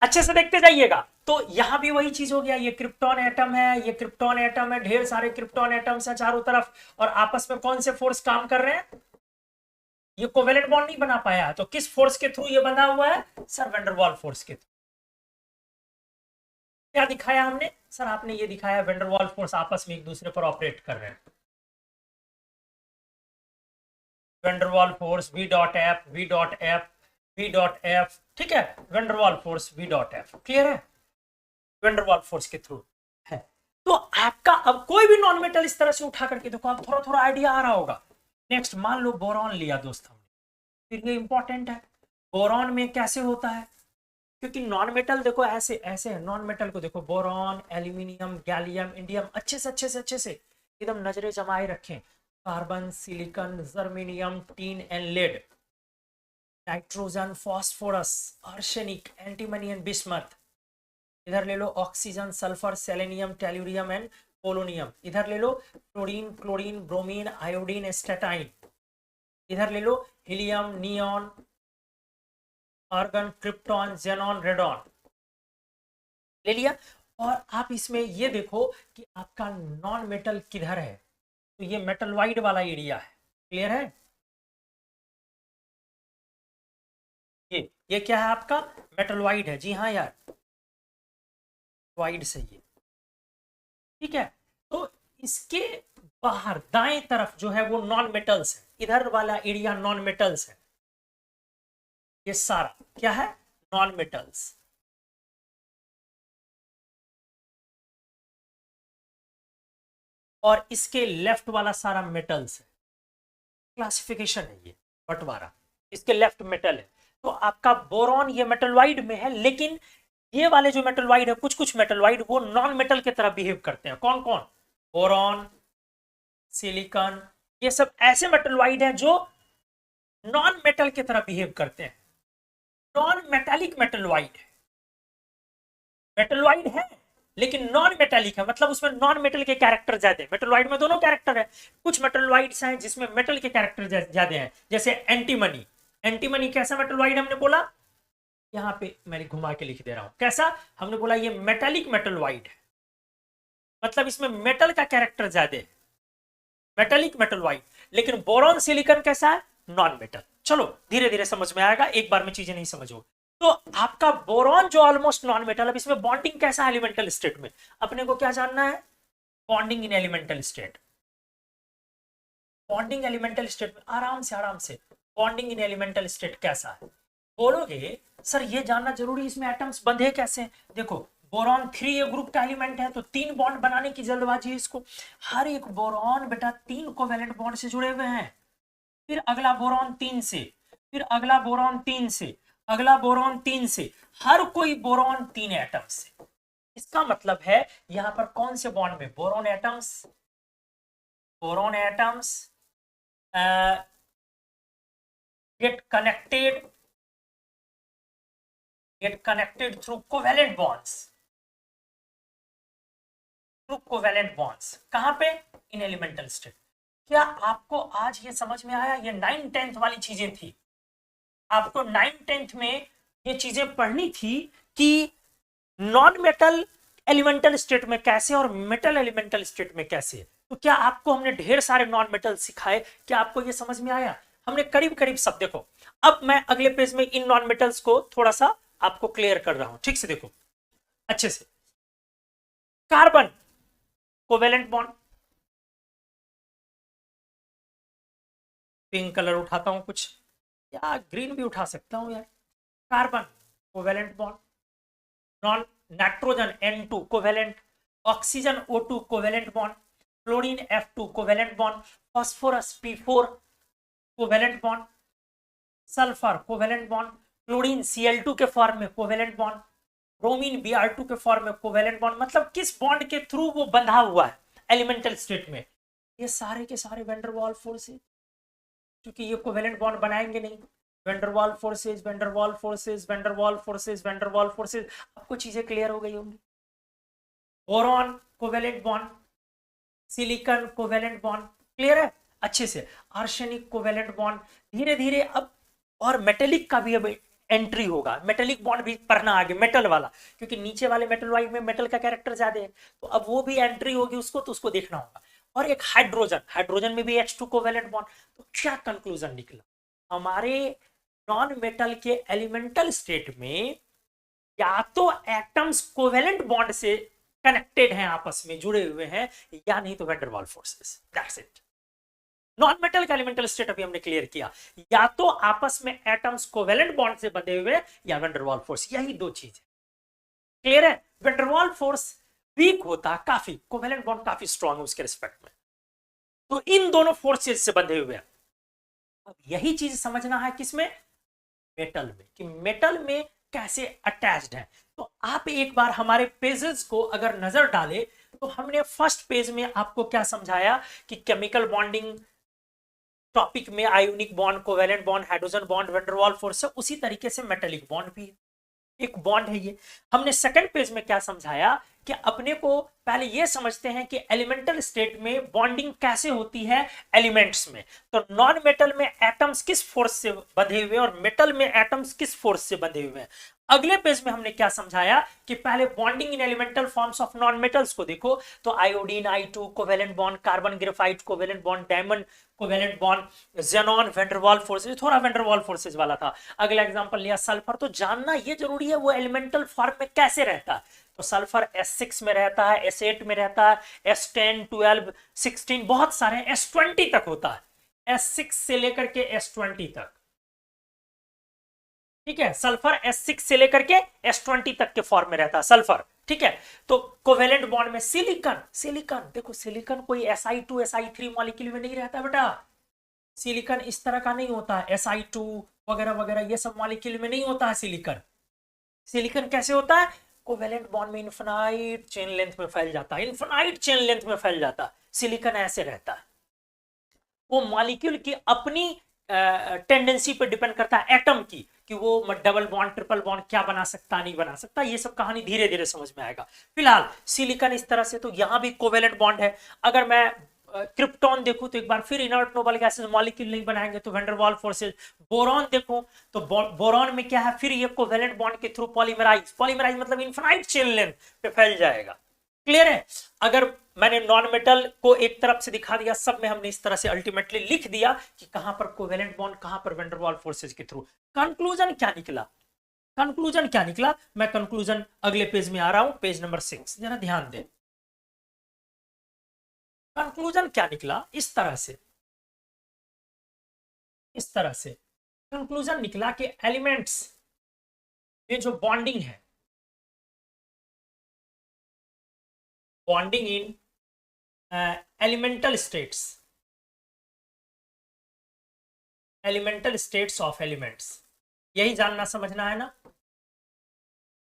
अच्छे से देखते जाइएगा। तो यहां भी वही चीज हो गया, ये क्रिप्टॉन एटम है, ये क्रिप्टॉन एटम है, ढेर सारे क्रिप्टॉन एटम्स हैं चारों तरफ, और आपस में कौन से फोर्स काम कर रहे हैं? ये कोवेलेंट बॉन्ड नहीं बना पाया, तो किस फोर्स के थ्रू ये बना हुआ है? सर वेंडरवॉल फोर्स के थ्रू। क्या दिखाया हमने? सर आपने ये दिखाया वेंडरवॉल फोर्स आपस में एक दूसरे पर ऑपरेट कर रहे हैं। Van der Waals force V dot F, V dot F, V dot F, ठीक है, Van der Waals force V dot F, clear है? वेंडरवॉल फोर्स के थ्रू है। तो आपका अब कोई भी नॉन मेटल इस तरह से उठा करके देखो, आप थोड़ा थोड़ा आइडिया आ रहा होगा। नेक्स्ट मान लो बोरॉन लिया दोस्त हमने, फिर ये इंपॉर्टेंट है, बोरॉन में कैसे होता है? क्योंकि नॉन मेटल देखो ऐसे ऐसे है, नॉन मेटल को देखो, बोरॉन, एल्यूमिनियम, गैलियम, इंडियम, अच्छे से एकदम नजरें जमाए रखें। Carbon, silicon, germanium, tin and lead, nitrogen, phosphorus, arsenic, antimony and bismuth. इधर ले लो oxygen, sulphur, selenium, tellurium and polonium. इधर ले लो fluorine, chlorine, bromine, iodine, astatine. इधर ले लो helium, neon, argon, krypton, xenon, radon, ले लिया। और आप इसमें ये देखो कि आपका नॉन मेटल किधर है, तो ये मेटल वाइड वाला एरिया है, क्लियर है? ये क्या है आपका? मेटल वाइड है, जी हाँ यार, वाइड सही है, ठीक है। तो इसके बाहर दाएं तरफ जो है वो नॉन मेटल्स है, इधर वाला एरिया नॉन मेटल्स है, ये सारा क्या है? Non metals. और इसके लेफ्ट वाला सारा मेटल्स है, क्लासिफिकेशन है ये बंटवारा, इसके लेफ्ट मेटल है। तो आपका बोरॉन ये मेटल वाइड में है, लेकिन ये वाले जो मेटल वाइड है, कुछ कुछ मेटल वाइड वो नॉन मेटल की तरह बिहेव करते हैं। कौन कौन? बोरॉन, सिलिकॉन, ये सब ऐसे मेटल वाइड हैं जो नॉन मेटल की तरह बिहेव करते हैं। नॉन मेटालिक मेटल वाइड है, मेटल वाइड है लेकिन नॉन मेटालिक है, मतलब उसमें नॉन मेटल के कैरेक्टर ज्यादा है। मेटल वाइड में दोनों कैरेक्टर है, कुछ मेटल वाइड्स हैं जिसमें मेटल के कैरेक्टर ज्यादा हैं, जैसे एंटीमनी। एंटीमनी कैसा मेटलॉइड हमने बोला, यहां पे मैंने घुमा के लिख दे रहा हूं, कैसा हमने बोला, ये मेटालिक मेटलॉइड है, मतलब इसमें मेटल का कैरेक्टर ज्यादा है, मेटालिक मेटलॉइड। लेकिन बोरॉन सिलिकॉन कैसा है, नॉन मेटल। चलो धीरे धीरे समझ में आएगा, एक बार में चीजें नहीं समझो। तो आपका बोरॉन जो ऑलमोस्ट नॉन मेटल, अब इसमें बॉन्डिंग कैसा है एलिमेंटल स्टेट में, अपने को क्या जानना है, bonding in elemental state. Bonding elemental state में आराम से बॉन्डिंग इन एलिमेंटल स्टेट कैसा है, बोलोगे सर ये जानना जरूरी, इसमें एटम्स बंधे कैसे। देखो बोरॉन 3 ग्रुप का एलिमेंट है, तो 3 बॉन्ड बनाने की जल्दबाजी है इसको। हर एक बोरॉन बेटा 3 कोवेलेंट बॉन्ड से जुड़े हुए हैं, फिर अगला बोरॉन 3 से, फिर अगला बोरॉन 3 से, अगला बोरॉन 3 से, हर कोई बोरॉन 3 एटम से। इसका मतलब है यहां पर कौन से बॉन्ड में, boron atoms, boron atoms get connected through covalent bonds, कहां पे, इन एलिमेंटल स्टेट। क्या आपको आज ये समझ में आया, ये 9th-10th वाली चीजें थी, आपको 9th-10th में ये चीजें पढ़नी थी कि नॉन मेटल एलिमेंटल स्टेट में कैसे और मेटल एलिमेंटल स्टेट में कैसे। तो क्या आपको हमने ढेर सारे नॉन मेटल सिखाए, क्या आपको ये समझ में आया, हमने करीब करीब सब। देखो अब मैं अगले पेज में इन नॉन मेटल्स को थोड़ा सा आपको क्लियर कर रहा हूं, ठीक से देखो अच्छे से। Carbon covalent bond, pink colour उठाता हूं कुछ, या ग्रीन भी उठा सकता हूं यार। Carbon covalent bond, non nitrogen N2 covalent, oxygen O2 covalent bond, chlorine F2 covalent bond, phosphorus P4 covalent bond, sulphur covalent bond, chlorine Cl2 के फॉर्म में कोवेलेंट बॉन्ड, ब्रोमीन Br2 के फॉर्म में covalent bond. मतलब किस bond के through वो बंधा हुआ है एलिमेंटल स्टेट में, ये सारे के सारे वैन डर वाल फोर्सेस, क्योंकि ये कोवेलेंट बॉन्ड बनाएंगे नहीं। Van der Waals forces, van der Waals forces, van der Waals forces, van der Waals forces, आपको चीजें क्लियर हो गई होंगी। Boron covalent bond, silicon covalent bond, clear है अच्छे से। आर्सेनिक कोवेलेंट बॉन्ड, धीरे धीरे अब और मेटेलिक का भी अब एंट्री होगा, मेटेलिक बॉन्ड भी पढ़ना आगे, मेटल वाला, क्योंकि नीचे वाले मेटलॉइड में मेटल का कैरेक्टर ज्यादा है, तो अब वो भी एंट्री होगी उसको, तो उसको देखना होगा। और एक हाइड्रोजन, हाइड्रोजन में भी H2 कोवेलेंट बॉन्ड। तो क्या कंक्लूजन निकला, हमारे नॉन मेटल के एलिमेंटल स्टेट में या तो एटम्स कोवेलेंट बॉन्ड से कनेक्टेड हैं, आपस में जुड़े हुए हैं, या नहीं तो van der Waals forces, that's it. Non metal का एलिमेंटल स्टेट अभी हमने क्लियर किया, या तो आपस में एटम्स कोवेलेंट बॉन्ड से बंधे हुए या वैन डर वाल फोर्स, यही दो चीज है, क्लियर है। Van der Waals force week होता काफी, कोवेलेंट बॉन्ड काफी स्ट्रांग है उसके रिस्पेक्ट में, तो इन दोनों फोर्सेस से बंधे हुए हैं। अब यही चीज समझना है किसमें, मेटल में, कि मेटल में कैसे अटैच्ड है। तो आप एक बार हमारे पेजेस को अगर नजर डालें, तो हमने फर्स्ट पेज में आपको क्या समझाया कि केमिकल बॉन्डिंग टॉपिक में ionic bond, covalent bond, hydrogen bond, van der Waals force है, उसी तरीके से मेटेलिक बॉन्ड भी एक बॉन्ड है ये। हमने सेकंड पेज में क्या समझाया कि अपने को पहले ये समझते हैं कि एलिमेंटल स्टेट में बॉन्डिंग कैसे होती है एलिमेंट्स में। तो नॉन मेटल में एटम्स किस फोर्स से बंधे हुए हैं और मेटल में एटम्स किस फोर्स से बंधे हुए हैं। अगले पेज में हमने क्या समझाया कि पहले bonding in elemental forms of non metals को देखो, तो iodine I2 covalent bond, carbon graphite covalent bond, diamond covalent bond, xenon van der Waals forces, थोड़ा वैन डर वाल फोर्सेस वाला था। अगला एग्जांपल लिया सल्फर, तो जानना ये जरूरी है वो एलिमेंटल फॉर्म में कैसे रहता है। तो सल्फर S6 में रहता है, S8 में रहता है, S10, 12, 16, बहुत सारे, S20 तक होता है, S6 से लेकर के S20 तक, ठीक है। सल्फर S6 से लेकर के S20 तक के फॉर्म में रहता है सल्फर, ठीक है। तो कोवेलेंट बॉन्ड में सिलिकॉन, सिलिकॉन देखो, सिलिकॉन कोई Si2 Si3 मॉलिक्यूल में नहीं रहता बेटा, सिलिकॉन इस तरह का नहीं होता है, Si2 वगैरह वगैरह ये सब मॉलिक्यूल में नहीं होता है सिलिकॉन। सिलिकॉन कैसे होता है, कोवेलेंट बॉन्ड में इनफिनाइट चेन लेंथ में फैल जाता है, इनफिनाइट चेन लेंथ में फैल जाता है, सिलिकॉन ऐसे रहता है। वो मॉलिक्यूल की अपनी टेंडेंसी पे डिपेंड करता है एटम की, कि वो डबल बॉन्ड ट्रिपल बॉन्ड क्या बना सकता नहीं बना सकता, ये सब कहानी धीरे धीरे समझ में आएगा। फिलहाल सिलिकॉन इस तरह से, तो यहां भी कोवेलेंट बॉन्ड है। अगर मैं क्रिप्टॉन देखो तो एक बार फिर इनर्ट नोबल गैसेस मॉलिक्यूल नहीं बनाएंगे तो van der Waals forces. Boron देखो तो बोरॉन में क्या है, फिर ये कोवेलेंट बॉन्ड के थ्रू पॉलीमराइज, पॉलीमराइज मतलब इनफाइनाइट चेन लेंथ पे फैल जाएगा। क्लियर है। अगर मैंने नॉन मेटल को एक तरफ से दिखा दिया, सब में हमने इस तरह से अल्टीमेटली लिख दिया कि कहां पर कोवेलेंट बॉन्ड, कहां पर वैन डर वाल्स फोर्सेज के थ्रू। कंक्लूजन क्या निकला, कंक्लूजन क्या निकला, मैं कंक्लूजन अगले पेज में आ रहा हूं, पेज नंबर 6, जरा ध्यान दें। कंक्लूजन क्या निकला, इस तरह से, इस तरह से कंक्लूजन निकला कि एलिमेंट्स में जो बॉन्डिंग है, bonding in elemental states, elemental states of elements, यही जानना समझना है ना,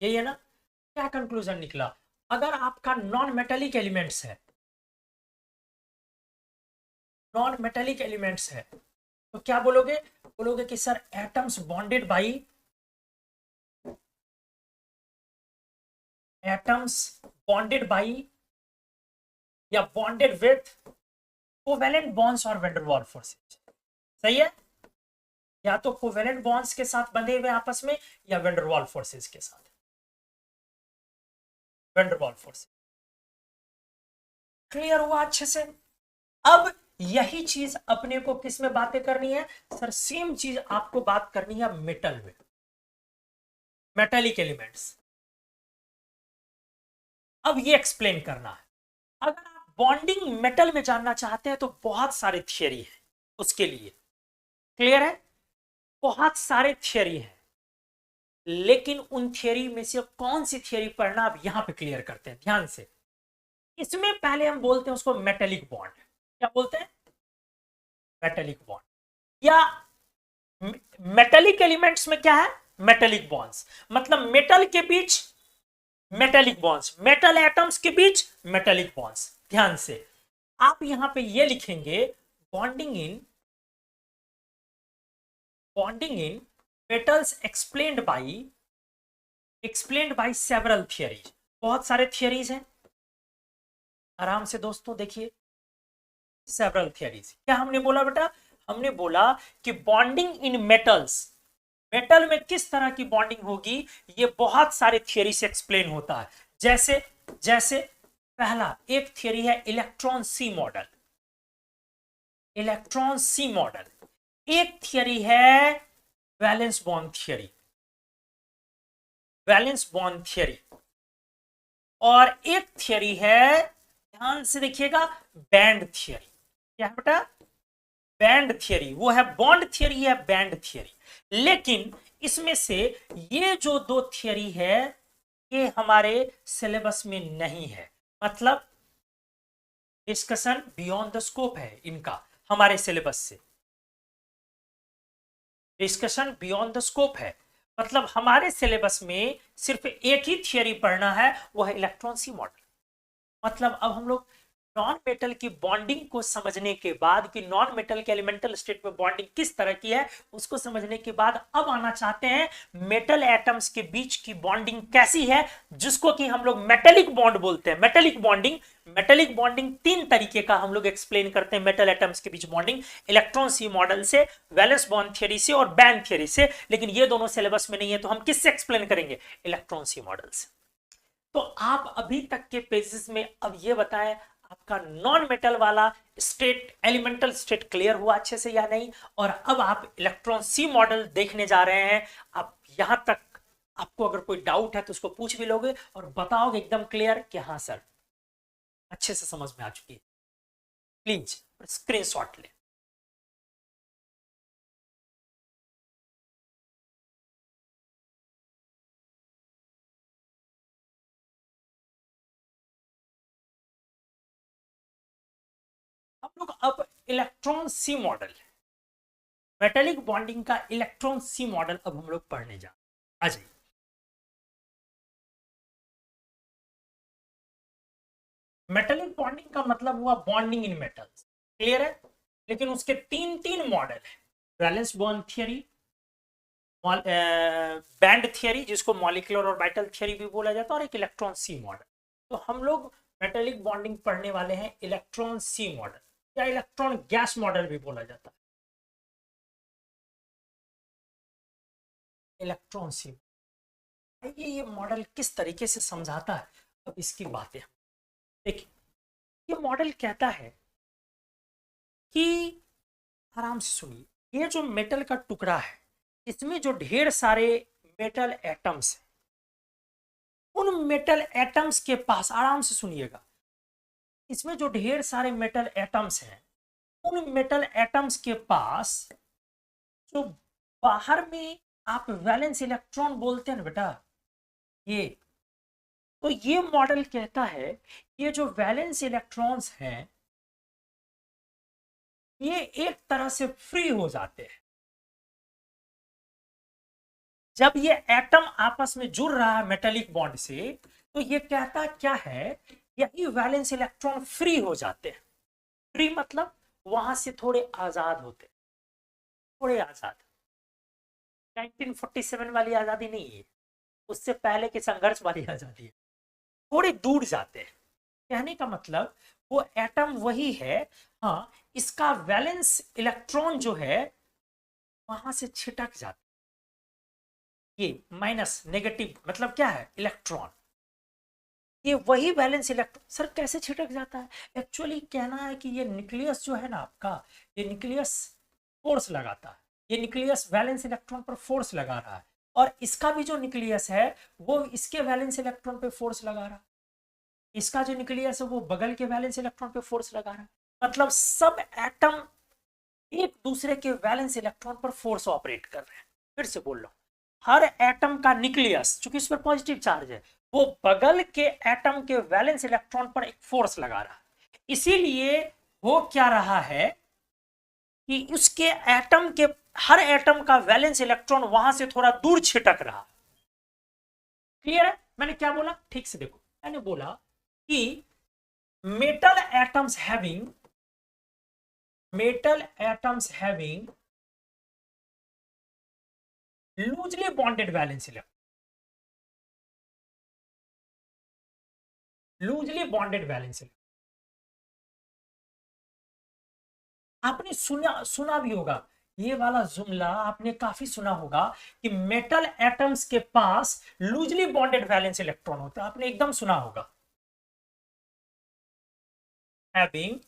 यही है ना। क्या कंक्लूजन निकला, अगर आपका नॉन मेटेलिक एलिमेंट्स है, नॉन मेटेलिक एलिमेंट्स है, तो क्या बोलोगे, बोलोगे कि sir atoms bonded by, atoms bonded by या बॉन्डेड विथ कोवेलेंट बॉन्ड्स और वैन डर वाल्स फोर्सेज। सही है, या तो कोवेलेंट बॉन्ड्स के साथ बंधे हुए आपस में या वैन डर वाल्स फोर्सेज के साथ, van der Waals forces. Clear हुआ अच्छे से। अब यही चीज अपने को किस में बातें करनी है, सर सेम चीज आपको बात करनी है मेटल में, मेटेलिक एलिमेंट्स। अब ये एक्सप्लेन करना है। अगर आप बॉन्डिंग मेटल में जानना चाहते हैं तो बहुत सारे थियरी है उसके लिए। क्लियर है, बहुत सारे थियरी है, लेकिन उन थियरी में से कौन सी थियरी पढ़ना आप यहां पे क्लियर करते हैं ध्यान से। इसमें पहले हम बोलते हैं उसको मेटेलिक बॉन्ड। क्या बोलते हैं, मेटेलिक बॉन्ड। या मेटेलिक एलिमेंट्स में क्या है, मेटेलिक बॉन्ड्स, मतलब मेटल के बीच मेटेलिक बॉन्ड्स, मेटल एटम्स के बीच मेटेलिक बॉन्ड्स। ध्यान से आप यहां पे ये लिखेंगे bonding in, bonding in metals explained by several theories. बहुत सारे थियरीज हैं, आराम से दोस्तों देखिए, सेवरल थियरीज। क्या हमने बोला बेटा, हमने बोला कि बॉन्डिंग इन मेटल्स, मेटल में किस तरह की बॉन्डिंग होगी ये बहुत सारे थियरी से एक्सप्लेन होता है। जैसे जैसे पहला एक थियरी है electron sea model, electron sea model. एक थियरी है valence bond theory, valence bond theory. और एक थियरी है, ध्यान से देखिएगा, बैंड थियरी। क्या है बेटा, बैंड थियरी। वो है बॉन्ड थियरी है बैंड थियरी। लेकिन इसमें से ये जो दो थियरी है ये हमारे सिलेबस में नहीं है, मतलब डिस्कशन बियॉन्ड द स्कोप है इनका हमारे सिलेबस से, डिस्कशन बियॉन्ड द स्कोप है। मतलब हमारे सिलेबस में सिर्फ एक ही थियरी पढ़ना है, वो है इलेक्ट्रॉन सी मॉडल। मतलब अब हम लोग नॉन मेटल की बॉन्डिंग को समझने के बाद कि नॉन मेटल के एलिमेंटल स्टेट में बॉन्डिंग किस तरह की है उसको समझने के बाद अब आना चाहते हैं मेटल एटम्स के बीच की बॉन्डिंग कैसी है, जिसको कि हम लोग मेटेलिक बॉन्ड बोलते हैं। मेटेलिक बॉन्डिंग, मेटेलिक बॉन्डिंग तीन तरीके का हम लोग एक्सप्लेन करते हैं मेटल एटम्स के बीच बॉन्डिंग, इलेक्ट्रॉन सी मॉडल से, वैलेंस बॉन्ड थियरी से और बैंड थियरी से। लेकिन ये दोनों सिलेबस में नहीं है, तो हम किससे एक्सप्लेन करेंगे, इलेक्ट्रॉन सी मॉडल से। तो आप अभी तक के पेजेस में अब ये बताएं आपका नॉन मेटल वाला स्टेट, एलिमेंटल स्टेट क्लियर हुआ अच्छे से या नहीं। और अब आप इलेक्ट्रॉन सी मॉडल देखने जा रहे हैं। आप यहां तक आपको अगर कोई डाउट है तो उसको पूछ भी लोगे और बताओगे एकदम क्लियर कि हाँ सर अच्छे से समझ में आ चुकी है। प्लीज स्क्रीनशॉट ले। हम लोग अब electron sea model, metallic bonding का इलेक्ट्रॉन सी मॉडल अब हम लोग पढ़ने जा आ जाइए। मेटेलिक बॉन्डिंग का मतलब हुआ बॉन्डिंग इन मेटल्स, क्लियर है। लेकिन उसके तीन तीन मॉडल है, valence bond theory, band theory जिसको मॉलिक्यूलर और वाइटल थियरी भी बोला जाता है, और एक इलेक्ट्रॉन सी मॉडल। तो हम लोग मेटेलिक बॉन्डिंग पढ़ने वाले हैं इलेक्ट्रॉन सी मॉडल। या इलेक्ट्रॉन गैस मॉडल भी बोला जाता है। इलेक्ट्रॉन से ये मॉडल किस तरीके से समझाता है, अब इसकी बातें देखिए। ये मॉडल कहता है कि, आराम से सुनिए, ये जो मेटल का टुकड़ा है इसमें जो ढेर सारे मेटल एटम्स हैं, उन मेटल एटम्स के पास, आराम से सुनिएगा, इसमें जो ढेर सारे मेटल एटम्स हैं उन मेटल एटम्स के पास जो बाहर में आप वैलेंस इलेक्ट्रॉन बोलते हैं ना बेटा, ये तो ये मॉडल कहता है ये जो वैलेंस इलेक्ट्रॉन्स हैं ये एक तरह से फ्री हो जाते हैं। जब ये एटम आपस में जुड़ रहा है मेटेलिक बॉन्ड से, तो ये कहता क्या है, यही वैलेंस इलेक्ट्रॉन फ्री हो जाते हैं। फ्री मतलब वहां से थोड़े आजाद होते, थोड़े आजाद। 1947 वाली आजादी नहीं है, उससे पहले के संघर्ष वाली आजादी है। थोड़े दूर जाते हैं, कहने का मतलब वो एटम वही है, हाँ, इसका वैलेंस इलेक्ट्रॉन जो है वहां से छिटक जाता है। ये माइनस नेगेटिव मतलब क्या है, इलेक्ट्रॉन, ये वही वैलेंस इलेक्ट्रॉन। सर कैसे छिटक जाता है, एक्चुअली कहना है कि ये न्यूक्लियस जो है ना आपका, ये न्यूक्लियस फोर्स लगाता है, ये न्यूक्लियस वैलेंस इलेक्ट्रॉन पर फोर्स लगा रहा है, और इसका भी जो न्यूक्लियस है वो इसके वैलेंस इलेक्ट्रॉन पे फोर्स लगा रहा है, इसका जो न्यूक्लियस है वो बगल के वैलेंस इलेक्ट्रॉन पे फोर्स लगा रहा है। मतलब सब एटम एक दूसरे के वैलेंस इलेक्ट्रॉन पर फोर्स ऑपरेट कर रहे हैं। फिर से बोल रहा हूं, हर एटम का न्यूक्लियस, चूंकि इस पर पॉजिटिव चार्ज है, वो बगल के एटम के वैलेंस इलेक्ट्रॉन पर एक फोर्स लगा रहा है। इसीलिए हो क्या रहा है कि उसके एटम के, हर एटम का वैलेंस इलेक्ट्रॉन वहां से थोड़ा दूर छिटक रहा। क्लियर है मैंने क्या बोला, ठीक से देखो। मैंने बोला कि metal atoms having loosely bonded valence electron, loosely bonded valence electron। आपने सुना भी होगा ये वाला जुमला, आपने काफी सुना होगा कि मेटल एटम्स के पास लूजली बॉन्डेड वैलेंस इलेक्ट्रॉन होता है, आपने एकदम सुना होगा, having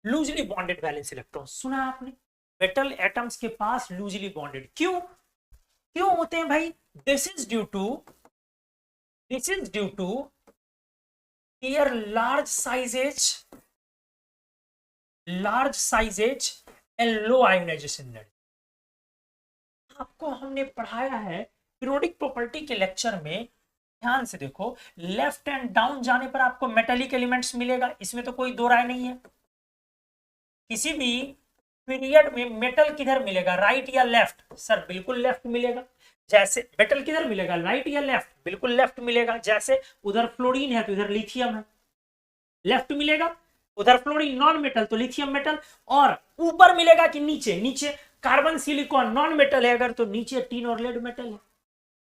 loosely bonded valence electron, सुना आपने। मेटल एटम्स के पास लूजली बॉन्डेड क्यों होते हैं भाई, this is due to their large sizes and low ionisation energy. आपको हमने पढ़ाया है पीरियोडिक प्रॉपर्टी के लेक्चर में, ध्यान से देखो, लेफ्ट एंड डाउन जाने पर आपको मेटेलिक एलिमेंट्स मिलेगा, इसमें तो कोई दो राय नहीं है। किसी भी पीरियड में मेटल किधर मिलेगा, राइट या लेफ्ट, सर बिल्कुल लेफ्ट मिलेगा। जैसे मेटल किधर मिलेगा, राइट या लेफ्ट, बिल्कुल लेफ्ट मिलेगा। जैसे उधर फ्लोरीन है तो इधर लिथियम है, लेफ्ट मिलेगा। उधर फ्लोरीन नॉन मेटल तो लिथियम मेटल। और ऊपर मिलेगा कि नीचे कार्बन सिलिकॉन नॉन मेटल है अगर, तो नीचे टीन और लेड मेटल है।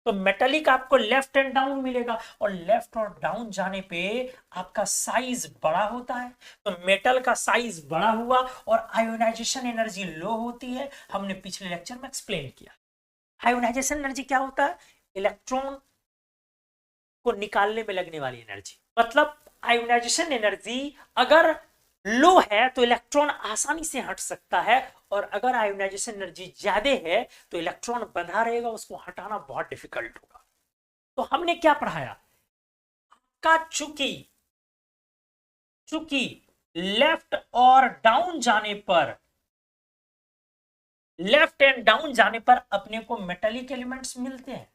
तो मेटेलिक आपको लेफ्ट एंड डाउन मिलेगा, और लेफ्ट और डाउन जाने पे आपका साइज बड़ा होता है। तो मेटल का साइज बड़ा हुआ और आयोनाइजेशन एनर्जी लो होती है। हमने पिछले लेक्चर में एक्सप्लेन किया। आयोनाइजेशन एनर्जी क्या होता है, इलेक्ट्रॉन को निकालने में लगने वाली एनर्जी। मतलब आयोनाइजेशन एनर्जी अगर लो है तो इलेक्ट्रॉन आसानी से हट सकता है, और अगर आयोनाइजेशन एनर्जी ज्यादा है तो इलेक्ट्रॉन बंधा रहेगा, उसको हटाना बहुत डिफिकल्ट होगा। तो हमने क्या पढ़ाया का, चूंकि लेफ्ट और डाउन जाने पर, लेफ्ट एंड डाउन जाने पर अपने को मेटेलिक एलिमेंट्स मिलते हैं।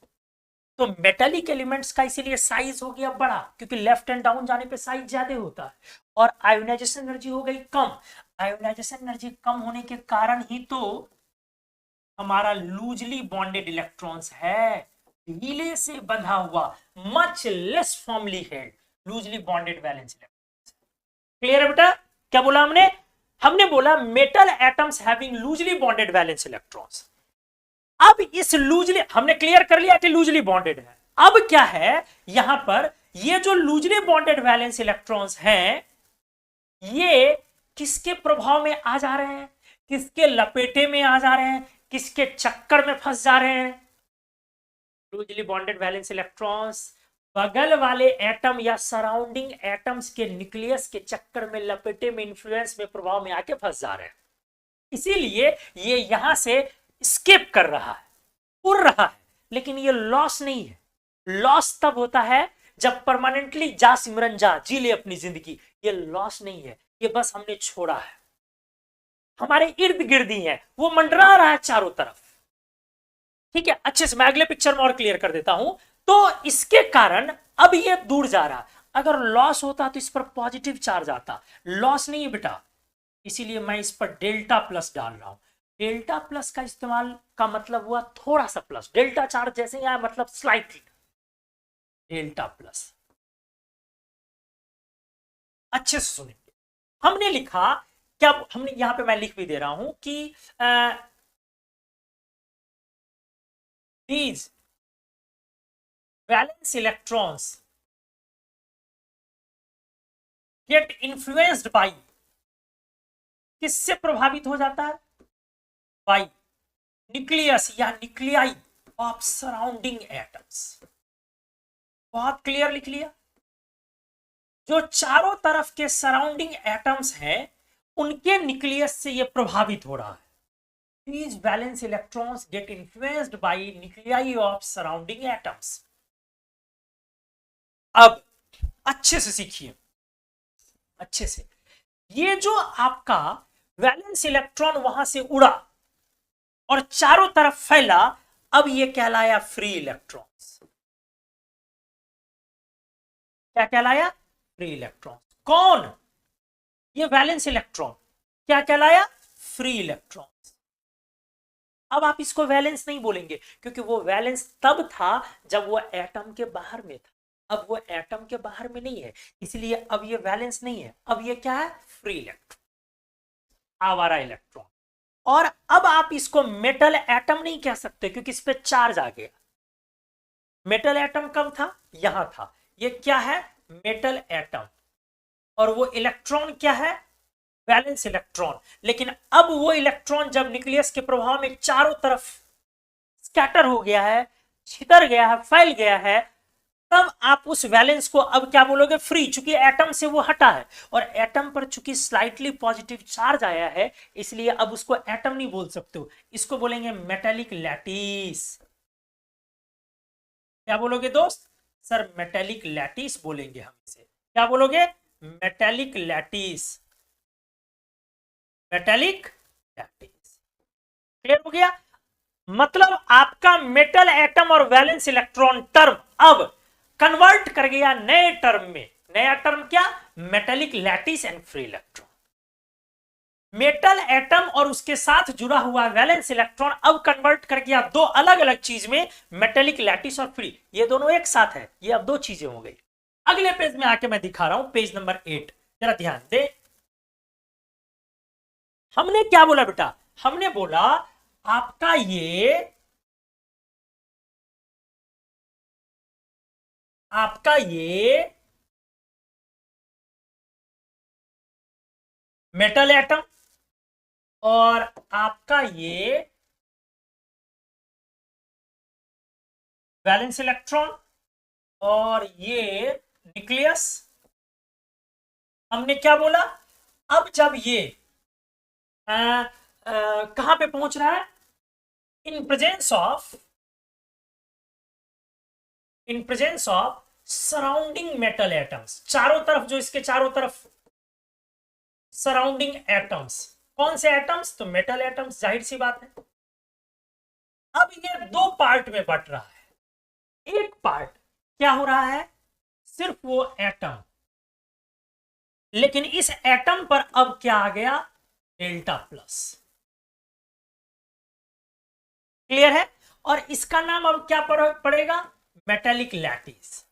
तो मेटेलिक एलिमेंट्स का इसीलिए साइज हो गया बड़ा, क्योंकि लेफ्ट एंड डाउन जाने पे साइज ज्यादा होता है। और आयोनाइजेशन एनर्जी हो गई कम। आयोनाइजेशन एनर्जी कम होने के कारण ही तो हमारा लूजली बॉन्डेड इलेक्ट्रॉन्स है, ढीले से बंधा हुआ, much less formally held, loosely bonded valence electrons. Clear है बेटा, क्या बोला हमने बोला metal atoms having loosely bonded valence electrons. अब इस लूजली हमने क्लियर कर लिया कि लूजली बॉन्डेड है। अब क्या है यहां पर, ये जो लूजली बॉन्डेड वैलेंस इलेक्ट्रॉन्स हैं ये किसके प्रभाव में आ जा रहे हैं, किसके लपेटे में आ जा रहे हैं, किसके चक्कर में फंस जा रहे हैं? लूजली बॉन्डेड वैलेंस इलेक्ट्रॉन्स बगल वाले एटम या सराउंडिंग एटम्स के न्यूक्लियस के चक्कर में, लपेटे में, इन्फ्लुएंस में, प्रभाव में आके फंस जा रहे हैं। इसीलिए ये यहां से स्केप कर रहा है, उड़ रहा है, लेकिन ये लॉस नहीं है। लॉस तब होता है जब परमानेंटली जा सिमरन जा, जी ले अपनी जिंदगी। ये लॉस नहीं है, ये बस हमने छोड़ा है, हमारे इर्द गिर्द ही है, वो मंडरा रहा है चारों तरफ। ठीक है, अच्छे से मैं अगले पिक्चर में और क्लियर कर देता हूं। तो इसके कारण अब ये दूर जा रहा। अगर लॉस होता तो इस पर पॉजिटिव चार्ज आता, लॉस नहीं है बेटा, इसीलिए मैं इस पर डेल्टा प्लस डाल रहा हूं। डेल्टा प्लस का इस्तेमाल का मतलब हुआ थोड़ा सा प्लस, डेल्टा चार्ज जैसे यहां मतलब स्लाइटली, डेल्टा प्लस। अच्छे से सुनेंगे, हमने लिखा क्या, हमने यहां पे मैं लिख भी दे रहा हूं कि these valence electrons get influenced by, किससे प्रभावित हो जाता है? बाई न्यूक्लियस या न्यूक्लियाई ऑफ सराउंडिंग एटम्स। बहुत क्लियर लिख लिया, जो चारों तरफ के सराउंडिंग एटम्स हैं उनके न्यूक्लियस से यह प्रभावित हो रहा है। These valence electrons get influenced by nuclei of surrounding atoms. अब अच्छे से सीखिए, अच्छे से, ये जो आपका वैलेंस इलेक्ट्रॉन वहां से उड़ा और चारों तरफ फैला, अब ये कहलाया फ्री इलेक्ट्रॉन्स। क्या कहलाया? Free electron. कौन? ये वैलेंस इलेक्ट्रॉन क्या कहलाया? Free electron. अब आप इसको वैलेंस नहीं बोलेंगे, क्योंकि वो वैलेंस तब था जब वो एटम के बाहर में था, अब वो एटम के बाहर में नहीं है, इसलिए अब ये वैलेंस नहीं है, अब ये क्या है? फ्री इलेक्ट्रॉन, आवारा इलेक्ट्रॉन। और अब आप इसको मेटल एटम नहीं कह सकते, क्योंकि इस पे चार्ज आ गया। मेटल एटम कब था? यहां था। ये क्या है? Metal atom. और वो इलेक्ट्रॉन क्या है? Valence electron. लेकिन अब वो इलेक्ट्रॉन जब न्यूक्लियस के प्रभाव में चारों तरफ स्कैटर हो गया है, छितर गया है, फैल गया है, तब आप उस वैलेंस को अब क्या बोलोगे? फ्री। चूंकि एटम से वो हटा है और एटम पर चूंकि स्लाइटली पॉजिटिव चार्ज आया है, इसलिए अब उसको एटम नहीं बोल सकते हो, इसको बोलेंगे मेटेलिक लैटिस। क्या बोलोगे दोस्त? सर मेटेलिक लैटिस बोलेंगे हम इसे। क्या बोलोगे? Metallic lattice, metallic lattice. Clear हो गया? मतलब आपका मेटल एटम और वैलेंस इलेक्ट्रॉन टर्म अब कन्वर्ट कर गया नए टर्म में। नया टर्म क्या? Metallic lattice and free electron. Metal atom और उसके साथ जुड़ा हुआ वैलेंस इलेक्ट्रॉन अब कन्वर्ट कर गया दो अलग अलग चीज में, मेटेलिक लैटिस और फ्री। ये दोनों एक साथ है, ये अब दो चीजें हो गई। अगले पेज में आके मैं दिखा रहा हूं, पेज नंबर 8, जरा ध्यान दे। हमने क्या बोला बेटा? हमने बोला आपका ये मेटल एटम और आपका ये वैलेंस इलेक्ट्रॉन और ये न्यूक्लियस। हमने क्या बोला? अब जब ये कहां पे पहुंच रहा है? In presence of surrounding metal atoms. चारों तरफ, जो इसके चारों तरफ सराउंडिंग एटम्स, कौन से एटम्स? तो मेटल एटम्स, जाहिर सी बात है। अब ये दो पार्ट में बट रहा है। एक पार्ट क्या हो रहा है? सिर्फ वो एटम, लेकिन इस एटम पर अब क्या आ गया? Delta plus. क्लियर है? और इसका नाम अब क्या पड़ेगा? Metallic lattice,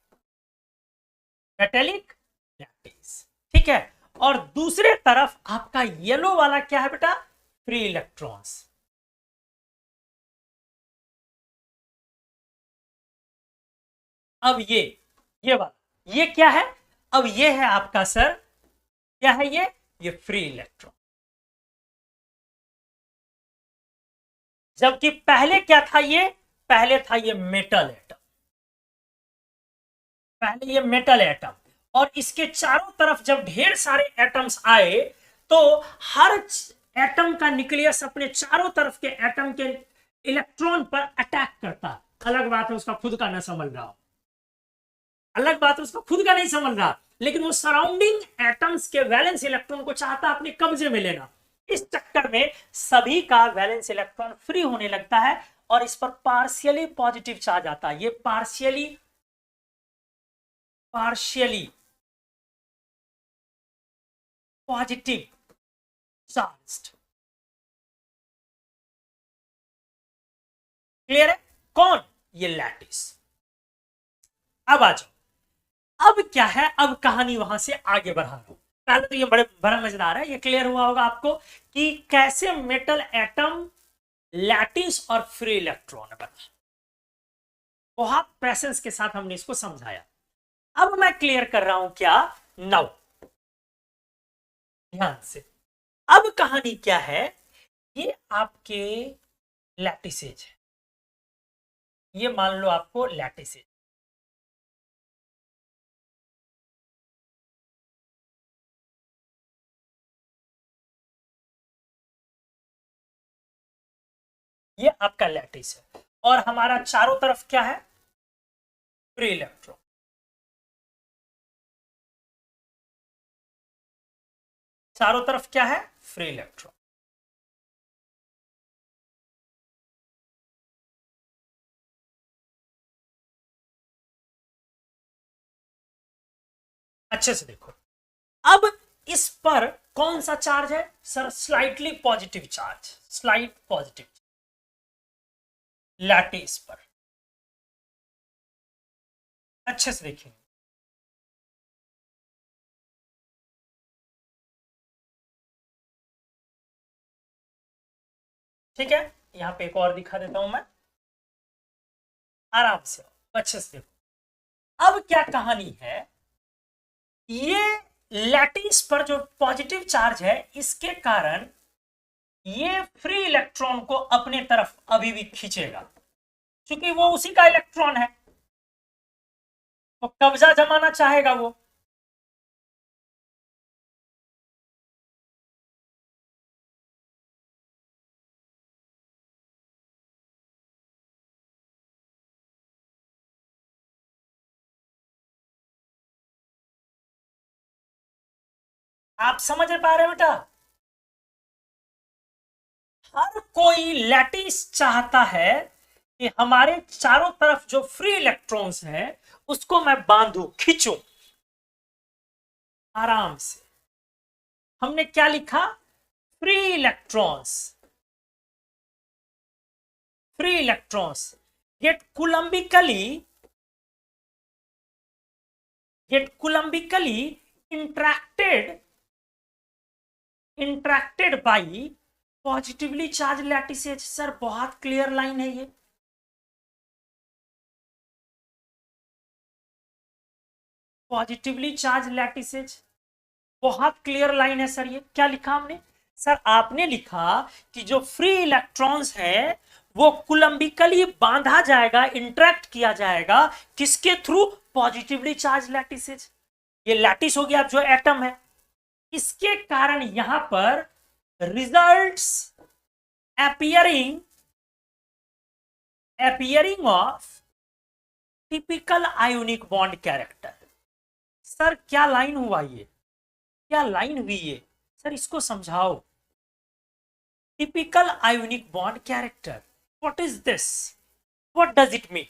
metallic lattice. ठीक है। और दूसरे तरफ आपका येलो वाला क्या है बेटा? Free electrons. अब ये वाला, ये क्या है? अब ये है आपका सर, क्या है ये? ये फ्री इलेक्ट्रॉन। जबकि पहले क्या था, ये पहले था ये मेटल एटम, पहले ये मेटल एटम, और इसके चारों तरफ जब ढेर सारे एटम्स आए तो हर एटम का न्यूक्लियस अपने चारों तरफ के एटम के इलेक्ट्रॉन पर अटैक करता है। अलग बात है उसका खुद का ना समझ रहा हो, अलग बात है उसका खुद का नहीं समझ रहा, लेकिन वो सराउंडिंग एटम्स के वैलेंस इलेक्ट्रॉन को चाहता अपने कब्जे में लेना। इस चक्कर में सभी का वैलेंस इलेक्ट्रॉन फ्री होने लगता है और इस पर पार्शियली पॉजिटिव चार्ज आता है। ये पार्शियली पॉजिटिव चार्ज्ड। क्लियर है? कौन? ये लैटिस। अब आ जाओ, अब क्या है, अब कहानी वहां से आगे बढ़ा रहा हूं। पहले तो ये बड़ा मजेदार है, ये क्लियर हुआ होगा आपको कि कैसे मेटल एटम लैटिस और फ्री इलेक्ट्रॉन बना। बहुत पैसेंस के साथ हमने इसको समझाया। अब मैं क्लियर कर रहा हूं क्या, नाउ ध्यान से। अब कहानी क्या है, ये आपके लैटिसेज है, ये मान लो आपको लैटिसेज, ये आपका लैटिस है और हमारा चारों तरफ क्या है, फ्री इलेक्ट्रॉन। चारों तरफ क्या है, फ्री इलेक्ट्रॉन। अच्छे से देखो, अब इस पर कौन सा चार्ज है sir, slightly positive charge, slight positive lattice पर। अच्छे से देखिए, ठीक है, यहां पे एक और दिखा देता हूं मैं, आराम से अच्छे से देखो। अब क्या कहानी है, ये लैटिस पर जो पॉजिटिव चार्ज है इसके कारण ये फ्री इलेक्ट्रॉन को अपने तरफ अभी भी खींचेगा, क्योंकि वो उसी का इलेक्ट्रॉन है, तो कब्जा जमाना चाहेगा वो। आप समझ पा रहे हो बेटा? हर कोई लैटिस चाहता है कि हमारे चारों तरफ जो फ्री इलेक्ट्रॉन्स हैं उसको मैं बांधू, खींचूं आराम से। हमने क्या लिखा, free electrons, free electrons get coulombically interacted by positively charge lattices. Sir बहुत क्लियर लाइन है ये, पॉजिटिवली चार्ज लैटिसेज, बहुत क्लियर लाइन है सर। ये क्या लिखा हमने सर, आपने लिखा कि जो फ्री इलेक्ट्रॉन्स है वो कुलम्बिकली बांधा जाएगा, इंट्रैक्ट किया जाएगा, किसके थ्रू, पॉजिटिवली चार्ज लैटिसेज। ये लैटिस हो गया जो एटम है, इसके कारण यहां पर results appearing of typical ionic bond character. Sir क्या लाइन हुआ ये, क्या लाइन हुई ये सर, इसको समझाओ। Typical ionic bond character, what is this, what does it mean?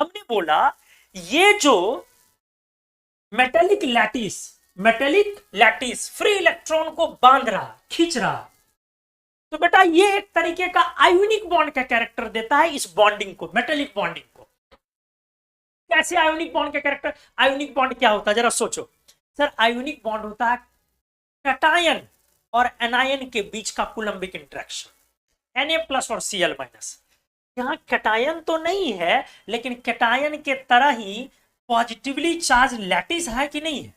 हमने बोला ये जो मेटेलिक लैटिस फ्री इलेक्ट्रॉन को बांध रहा, खींच रहा, तो बेटा ये एक तरीके का आयोनिक बॉन्ड का कैरेक्टर देता है इस बॉन्डिंग को, मेटेलिक बॉन्डिंग को। कैसे आयोनिक बॉन्ड का कैरेक्टर, आयोनिक बॉन्ड क्या होता है जरा सोचो सर। आयोनिक बॉन्ड होता है कैटायन और एनायन के बीच का कूलम्बिक इंटरेक्शन, Na+ और Cl-। यहां कैटायन तो नहीं है, लेकिन कैटायन के तरह ही पॉजिटिवली चार्ज लैटिस है कि नहीं है?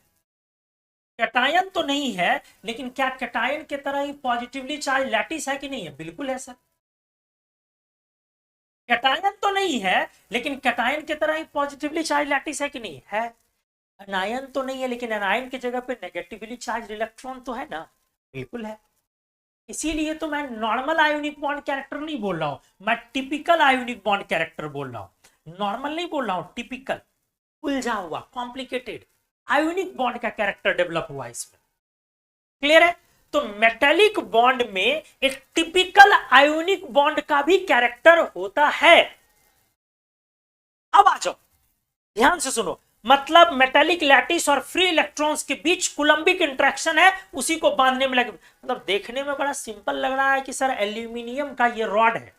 कैटायन तो नहीं है, लेकिन क्या कैटायन के तरह ही पॉजिटिवली चार्ज लैटिस है कि नहीं है? बिल्कुल है सर। कैटायन तो नहीं है, लेकिन कैटायन के तरह ही पॉजिटिवली चार्ज लैटिस है कि नहीं है? एनायन तो नहीं है, लेकिन एनायन की जगह पे नेगेटिवली चार्ज इलेक्ट्रॉन तो है ना? बिल्कुल है। इसीलिए तो मैं नॉर्मल आयोनिक बॉन्ड कैरेक्टर नहीं बोल रहा हूं, मैं टिपिकल आयोनिक बॉन्ड कैरेक्टर बोल रहा हूं, नॉर्मल नहीं बोल रहा हूं, टिपिकल, उलझा हुआ, कॉम्प्लिकेटेड आयोनिक बॉन्ड का कैरेक्टर डेवलप हुआ इसमें। क्लियर है? तो मेटेलिक बॉन्ड में एक टिपिकल आयोनिक बॉन्ड का भी कैरेक्टर होता है। अब आ जाओ, ध्यान से सुनो। मतलब मेटेलिक लैटिस और फ्री इलेक्ट्रॉन्स के बीच कुलंबिक इंटरेक्शन है, उसी को बांधने में लगे। मतलब देखने में बड़ा सिंपल लग रहा है कि सर एल्यूमिनियम का ये रॉड है,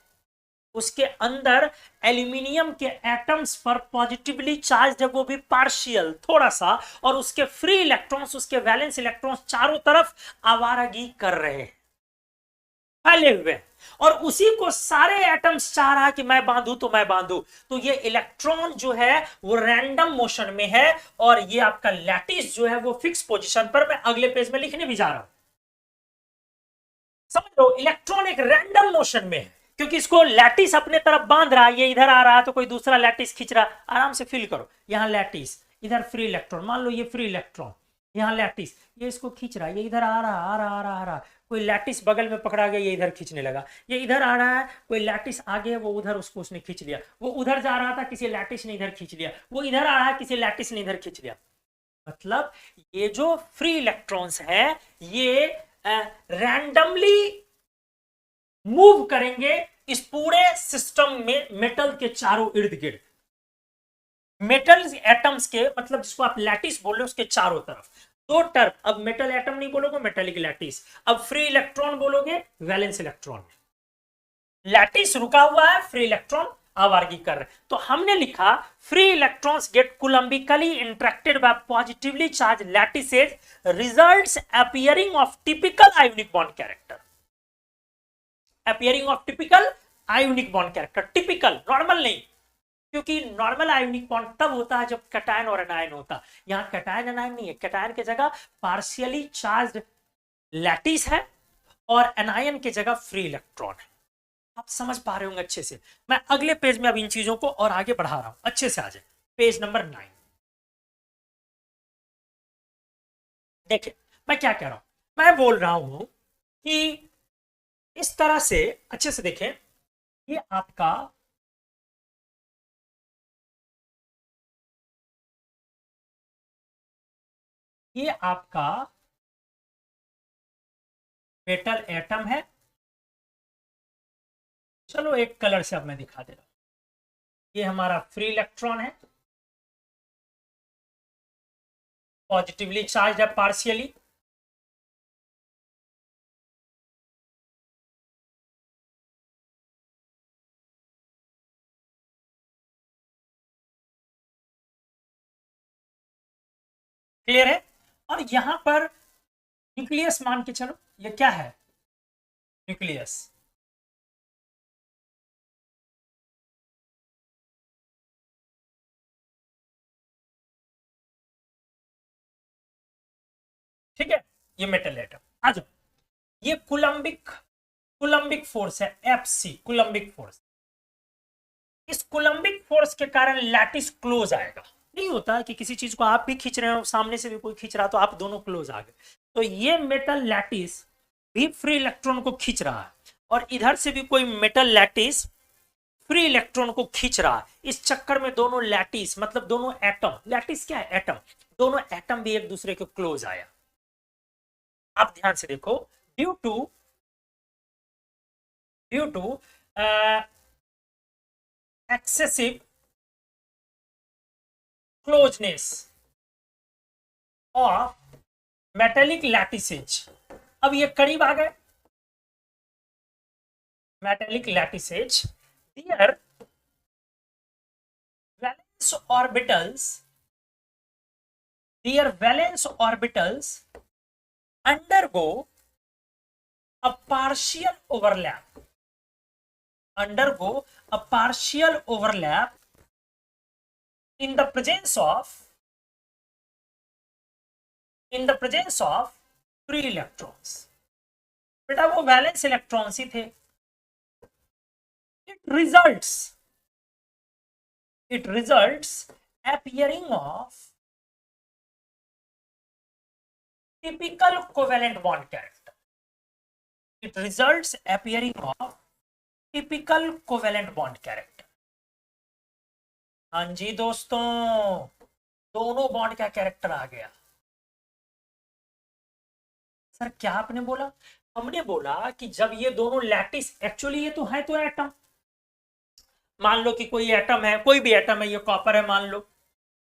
उसके अंदर एल्यूमिनियम के एटम्स पर पॉजिटिवली चार्ज है, वो भी पार्शियल थोड़ा सा, और उसके फ्री इलेक्ट्रॉन्स, उसके वैलेंस इलेक्ट्रॉन्स चारों तरफ आवारागी कर रहे हैं, फैले हुए, और उसी को सारे एटम्स चाह रहा है कि मैं बांधू तो मैं बांधू। तो ये इलेक्ट्रॉन जो है वो रैंडम मोशन में है, और ये आपका लैटिस जो है वो फिक्स पोजीशन पर। मैं अगले पेज में लिखने भी जा रहा हूं, समझ लो। इलेक्ट्रॉन एक रैंडम मोशन में है, क्योंकि इसको लैटिस अपने तरफ बांध रहा है, ये इधर आ रहा है तो कोई दूसरा लैटिस खींच रहा है। आराम से फील करो, यहां लैटिस, इधर फ्री इलेक्ट्रॉन, मान लो ये फ्री इलेक्ट्रॉन, यहाँ लैटिस, ये इसको खींच रहा है, ये इधर आ रहा आ रहा आ रहा आ रहा, कोई लैटिस बगल में पकड़ा गया, ये इधर खींचने लगा, ये इधर आ रहा है, कोई लैटिस आगे, वो उधर उसको उसने खींच लिया, वो उधर जा रहा था, किसी लैटिस ने इधर खींच लिया, वो इधर आ रहा है, किसी लैटिस ने इधर खींच लिया। मतलब ये जो फ्री इलेक्ट्रॉन्स है ये रैंडमली मूव करेंगे इस पूरे सिस्टम में, मेटल के चारों इर्द गिर्द, मेटल एटम्स के, मतलब जिसको आप लैटिस बोल रहे हो उसके चारों तरफ। दो टर्म, अब मेटल एटम नहीं बोलोगे, मेटेलिक लैटिस, अब फ्री इलेक्ट्रॉन बोलोगे, वैलेंस इलेक्ट्रॉन। लैटिस रुका हुआ है, फ्री इलेक्ट्रॉन आवारगी कर रहे। तो हमने लिखा free electrons get coulombically interacted by positively charge lattices, results appearing of typical ionic bond character. Appearing of typical ionic bond character, typical, normal नहीं, क्योंकि नॉर्मल आयोनिक बॉन्ड तब होता है जब कैटायन और एनायन होता है। यहां कैटायन एनायन नहीं है, कैटायन की जगह पार्शियली चार्ज्ड लैटिस है, और एनायन की जगह फ्री इलेक्ट्रॉन है। आप समझ पा रहे होंगे अच्छे से। मैं अगले पेज में अब इन चीजों को और आगे बढ़ा रहा हूं, अच्छे से आ जाए पेज नंबर 9। देखिए मैं क्या कह रहा हूं, मैं बोल रहा हूं कि इस तरह से, अच्छे से देखें, ये आपका ये आपका मेटल एटम है। चलो एक कलर से अब मैं दिखा दे रहा हूं, ये हमारा फ्री इलेक्ट्रॉन है, पॉजिटिवली चार्ज है पार्शियली, क्लियर है? और यहां पर न्यूक्लियस मान के चलो, ये क्या है? न्यूक्लियस। ठीक है, ये मेटल एटम। आ जाओ, ये कुलंबिक कुलंबिक फोर्स है, एफसी कुलंबिक फोर्स। इस कुलंबिक फोर्स के कारण लैटिस क्लोज आएगा। नहीं होता कि किसी चीज को आप भी खींच रहे हो, सामने से भी कोई खींच रहा, तो आप दोनों क्लोज आ गए। तो ये मेटल लैटिस भी फ्री इलेक्ट्रॉन को खींच रहा है, और इधर से भी कोई मेटल लैटिस फ्री इलेक्ट्रॉन को खींच रहा है। इस चक्कर में दोनों लैटिस, मतलब दोनों एटम, लैटिस क्या है? एटम, दोनों एटम भी एक दूसरे के क्लोज आया। आप ध्यान से देखो, due to due to excessive closeness of metallic lattices, अब ये करीब आ गए metallic lattices, their valence orbitals their valence orbitals undergo a partial overlap undergo a partial overlap in the presence of in the presence of free electrons. बेटा वो valence electrons ही थे। It results appearing of typical covalent bond character. It results appearing of typical covalent bond character. हाँ जी दोस्तों, दोनों bond का character आ गया। Sir क्या आपने बोला? हमने बोला कि जब ये दोनों लैटिस, एक्चुअली ये तो है तो एटम, मान लो कि कोई एटम है, कोई भी एटम है, ये कॉपर है मान लो,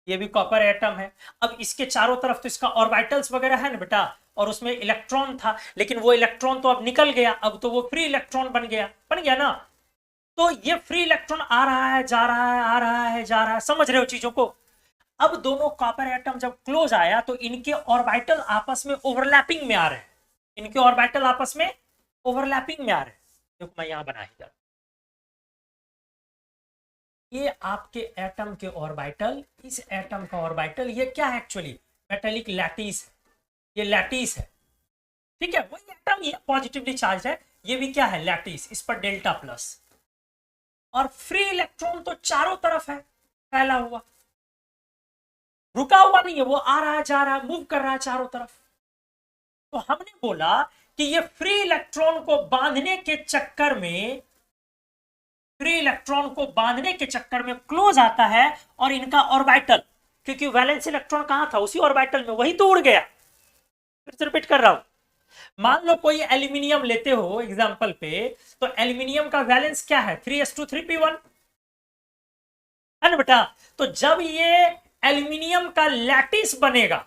ये भी कॉपर एटम है। अब इसके चारों तरफ तो इसका ऑर्बिटल्स वगैरह है ना बेटा, और उसमें इलेक्ट्रॉन था, लेकिन वो इलेक्ट्रॉन तो अब निकल गया, अब तो वो फ्री इलेक्ट्रॉन बन गया ना। तो ये फ्री इलेक्ट्रॉन आ रहा है जा रहा है, आ रहा है जा रहा है, समझ रहे हो चीजों को? अब दोनों कॉपर एटम जब क्लोज आया तो इनके ऑर्बिटल आपस में ओवरलैपिंग में आ रहे हैं, इनके ऑर्बिटल आपस में ओवरलैपिंग में आ रहे हैं। देखो मैं यहां बना ही, ये आपके एटम के ऑर्बिटल, इस एटम का ऑर्बिटल, ये क्या है एक्चुअली? मेटेलिक लैटिस, ये लैटिस है, ठीक है। वही एटम ये पॉजिटिवली चार्ज है, ये भी क्या है? लैटिस, इस पर डेल्टा प्लस, और फ्री इलेक्ट्रॉन तो चारों तरफ है फैला हुआ, रुका हुआ नहीं है, वो आ रहा है जा रहा है, मूव कर रहा है चारों तरफ। तो हमने बोला कि ये फ्री इलेक्ट्रॉन को बांधने के चक्कर में, फ्री इलेक्ट्रॉन को बांधने के चक्कर में क्लोज आता है, और इनका ऑर्बिटल, क्योंकि वैलेंस इलेक्ट्रॉन कहां था? उसी ऑर्बिटल में, वही तो उड़ गया। फिर से रिपीट कर रहा हूं, मान लो कोई एल्यूमिनियम लेते हो एग्जांपल पे, तो एल्यूमिनियम का वैलेंस क्या है? 3s2 3p1 है ना बेटा। तो जब ये एल्यूमिनियम का लैटिस बनेगा,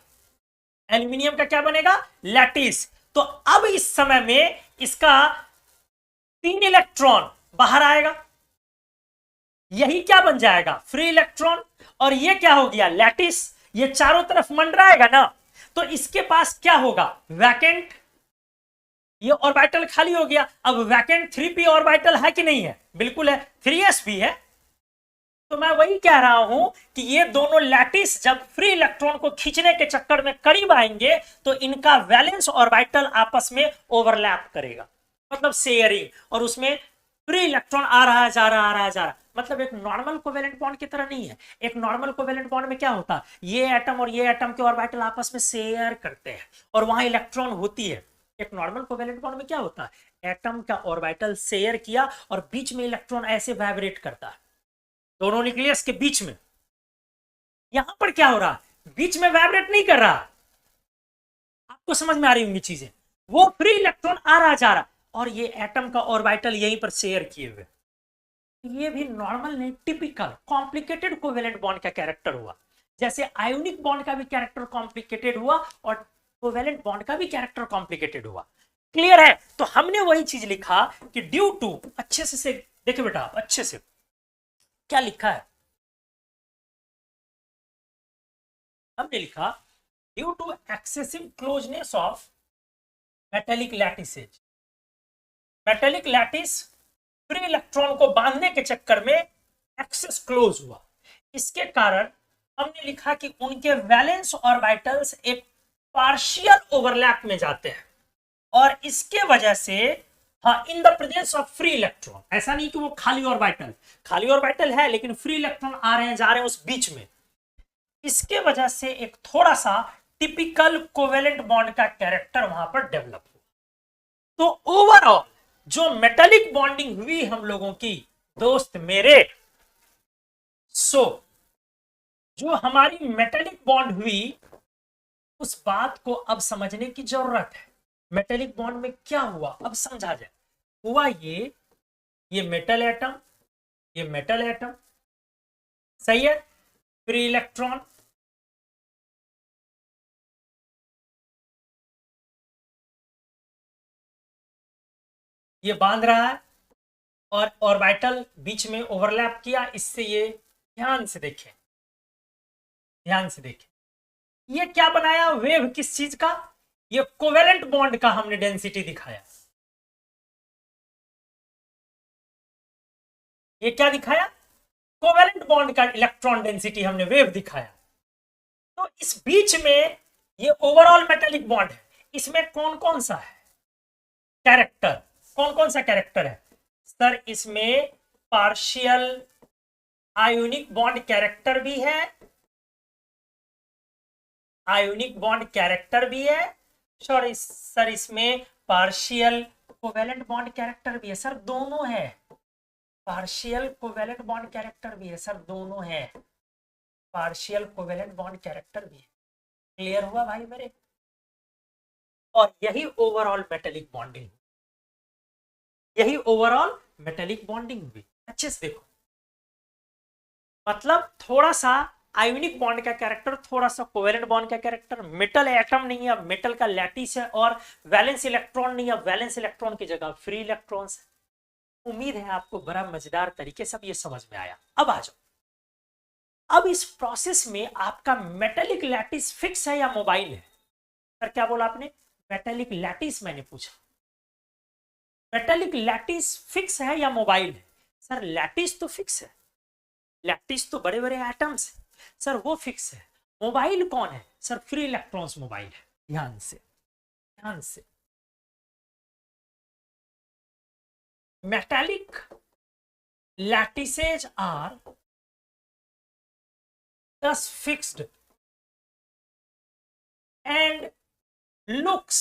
एल्यूमिनियम का क्या बनेगा? लैटिस। तो अब इस समय में इसका 3 इलेक्ट्रॉन बाहर आएगा, यही क्या बन जाएगा? Free electron. और ये क्या हो गया? लैटिस। ये चारों तरफ मंडराएगा ना, तो इसके पास क्या होगा? वैकेंट, ये ऑर्बिटल खाली हो गया। अब वैकेंट 3p ऑर्बिटल है कि नहीं है? बिल्कुल है, 3s भी है। तो मैं वही कह रहा हूं कि ये दोनों लैटिस जब फ्री इलेक्ट्रॉन को खींचने के चक्कर में करीब आएंगे, तो इनका वैलेंस ऑर्बिटल आपस में ओवरलैप करेगा, मतलब शेयरिंग, और उसमें फ्री इलेक्ट्रॉन आ रहा है जा रहा, आ रहा है जा रहा। मतलब एक नॉर्मल कोवेलेंट बॉन्ड की तरह नहीं है। एक नॉर्मल कोवेलेंट बॉन्ड में क्या होता है? ये एटम और ये एटम के ऑर्बिटल आपस में शेयर करते हैं, और वहां इलेक्ट्रॉन होती है। एक नॉर्मल कोवेलेंट बॉन्ड में क्या होता है? एटम का ऑर्बिटल शेयर किया, और बीच में इलेक्ट्रॉन ऐसे वाइब्रेट करता है, दोनों न्यूक्लियस के बीच में। यहां पर क्या हो रहा है? बीच में वाइब्रेट नहीं कर रहा। आपको समझ में आ रही होंगी चीजें? वो फ्री इलेक्ट्रॉन आ रहा जा रहा, और ये एटम का ऑर्बिटल यहीं पर शेयर किए हुए। ये भी नॉर्मल नहीं, टिपिकल कॉम्प्लिकेटेड कोवेलेंट बॉन्ड का कैरेक्टर हुआ। जैसे आयोनिक बॉन्ड का भी कैरेक्टर कॉम्प्लिकेटेड हुआ, और कोवेलेंट बॉन्ड का भी कैरेक्टर कॉम्प्लिकेटेड हुआ। क्लियर है? तो हमने वही चीज लिखा कि ड्यू टू, अच्छे से देखो बेटा, अच्छे से क्या लिखा है हमने लिखा, due to excessive closeness of metallic lattices, metallic lattice free electron को बांधने के चक्कर में एक्सेस क्लोज हुआ। इसके कारण हमने लिखा कि उनके वैलेंस ऑर्बिटल्स एक पार्शियल ओवरलैप में जाते हैं, और इसके वजह से, हाँ, in the presence of free electron, ऐसा नहीं कि वो खाली ऑर्बिटल है, लेकिन फ्री इलेक्ट्रॉन आ रहे हैं जा रहे हैं उस बीच में। इसके वजह से एक थोड़ा सा टिपिकल कोवेलेंट बॉन्ड का कैरेक्टर वहां पर डेवलप हुआ। तो ओवरऑल जो मेटालिक बॉन्डिंग हुई हम लोगों की, दोस्त मेरे, जो हमारी मेटालिक बॉन्ड हुई, उस बात को अब समझने की जरूरत है। मेटालिक बॉन्ड में क्या हुआ अब समझा जाए। हुआ ये मेटल एटम, ये मेटल एटम, सही है, फ्री इलेक्ट्रॉन, ये बांध रहा है, और ऑर्बिटल बीच में ओवरलैप किया, इससे ये, ध्यान से देखें, ध्यान से देखें, ये क्या बनाया? वेव किस चीज का? ये कोवेलेंट बॉन्ड का हमने डेंसिटी दिखाया। ये क्या दिखाया? कोवेलेंट बॉन्ड का इलेक्ट्रॉन डेंसिटी हमने वेव दिखाया। तो इस बीच में ये ओवरऑल मेटेलिक बॉन्ड है। इसमें कौन कौन सा है कैरेक्टर, कौन कौन सा कैरेक्टर है सर? इसमें पार्शियल आयोनिक बॉन्ड कैरेक्टर भी है, आयोनिक बॉन्ड कैरेक्टर भी है सर, इसमें पार्शियल कोवेलेंट बॉन्ड कैरेक्टर भी है सर, दोनों है। पार्शियल कोवेलेंट बॉन्ड कैरेक्टर भी है सर, दोनों है। पार्शियल कोवेलेंट बॉन्ड कैरेक्टर भी है। क्लियर हुआ भाई मेरे? और यही ओवरऑल मेटेलिक बॉन्डिंग, यही ओवरऑल मेटेलिक बॉन्डिंग भी। अच्छे से देखो, मतलब थोड़ा सा आयोनिक बॉन्ड का कैरेक्टर, थोड़ा सा कोवेलेंट बॉन्ड का कैरेक्टर। मेटल एटम नहीं है, मेटल का लैटिस है, और वैलेंस इलेक्ट्रॉन नहीं है, वैलेंस इलेक्ट्रॉन की जगह फ्री इलेक्ट्रॉन्स। उम्मीद है आपको बड़ा मजेदार तरीके से अब ये समझ में आया। अब आ जाओ, अब इस प्रोसेस में आपका मेटेलिक लैटिस फिक्स है या मोबाइल है? सर क्या बोला आपने? मेटेलिक लैटिस मैंने पूछा, मेटेलिक लैटिस फिक्स है या मोबाइल है? सर लैटिस तो फिक्स है, लैटिस तो बड़े बड़े एटम्स है सर, वो फिक्स है। मोबाइल कौन है? सर फ्री इलेक्ट्रॉन्स मोबाइल है। ध्यान से, ध्यान से, metallic lattices are thus fixed and looks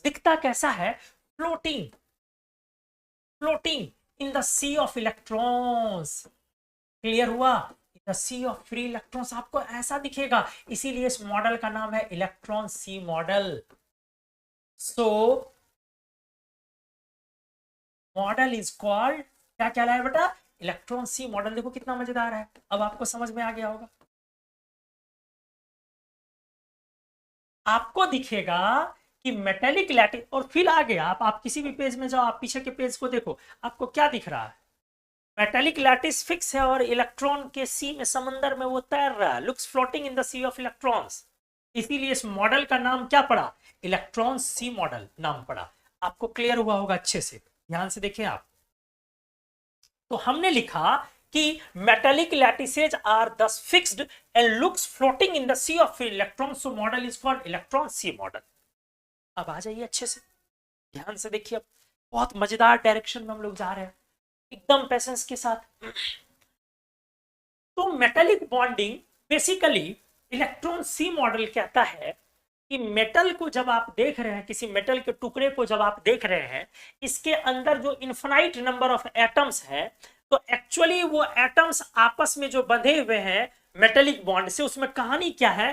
दिखता कैसा है? Floating, floating in the sea of electrons. Clear हुआ? The sea of free electrons आपको ऐसा दिखेगा, इसीलिए इस मॉडल का नाम है electron sea model. So model is called, क्या कहलाया बेटा? Electron sea model. देखो कितना मजेदार है, अब आपको समझ में आ गया होगा। आपको दिखेगा कि मेटेलिक लैटिस, और फिर आगे आप किसी भी पेज में जाओ, आप पीछे के पेज को देखो, आपको क्या दिख रहा है? मेटेलिक लैटिस फिक्स है और इलेक्ट्रॉन के सी में, समंदर में वो तैर रहा है, looks floating in the sea of electrons. इसीलिए इस मॉडल का नाम क्या पड़ा? इलेक्ट्रॉन सी मॉडल नाम पड़ा। आपको क्लियर हुआ होगा अच्छे से? ध्यान से देखिए आप। तो हमने लिखा कि metallic lattices are thus fixed and looks floating in the sea of electron, so model is called electron sea model. अब आ जाइए अच्छे से, ध्यान से देखिए। अब बहुत मजेदार डायरेक्शन में हम लोग जा रहे हैं, एकदम पेशेंस के साथ। तो metallic bonding basically electron sea model कहता है कि मेटल को जब आप देख रहे हैं, किसी मेटल के टुकड़े को जब आप देख रहे हैं, इसके अंदर जो इनफाइनाइट नंबर ऑफ एटम्स है, तो एक्चुअली वो एटम्स आपस में जो बंधे हुए हैं मेटेलिक बॉन्ड से, उसमें कहानी क्या है?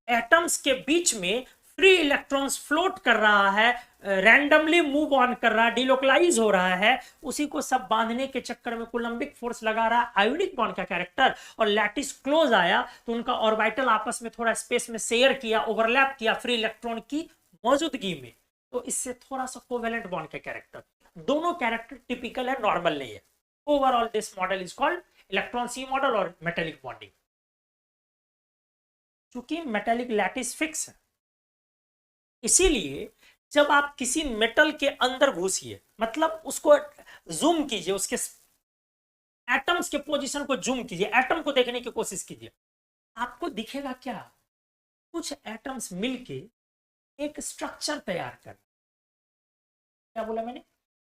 एटम्स के बीच में फ्री इलेक्ट्रॉन्स फ्लोट कर रहा है, रैंडमली मूव ऑन कर रहा है, डिलोकलाइज हो रहा है, उसी को सब बांधने के चक्कर में कुलम्बिक फोर्स लगा रहा है आयोनिक बॉन्ड का कैरेक्टर, और लैटिस क्लोज आया तो उनका ऑर्बिटल आपस में थोड़ा स्पेस में शेयर किया, ओवरलैप किया फ्री इलेक्ट्रॉन की मौजूदगी में, तो इससे थोड़ा सा कोवेलेंट बॉन्ड का कैरेक्टर। दोनों कैरेक्टर टिपिकल है, नॉर्मल नहीं है। Overall this model is called electron sea model और मेटेलिक बॉन्डिंग। चूंकि मेटेलिक लैटिस फिक्स है, इसीलिए जब आप किसी मेटल के अंदर घुसिए, मतलब उसको जूम कीजिए, उसके एटम्स के पोजीशन को जूम कीजिए, एटम को देखने की कोशिश कीजिए, आपको दिखेगा क्या? कुछ एटम्स मिलके एक स्ट्रक्चर तैयार कर, क्या बोला मैंने?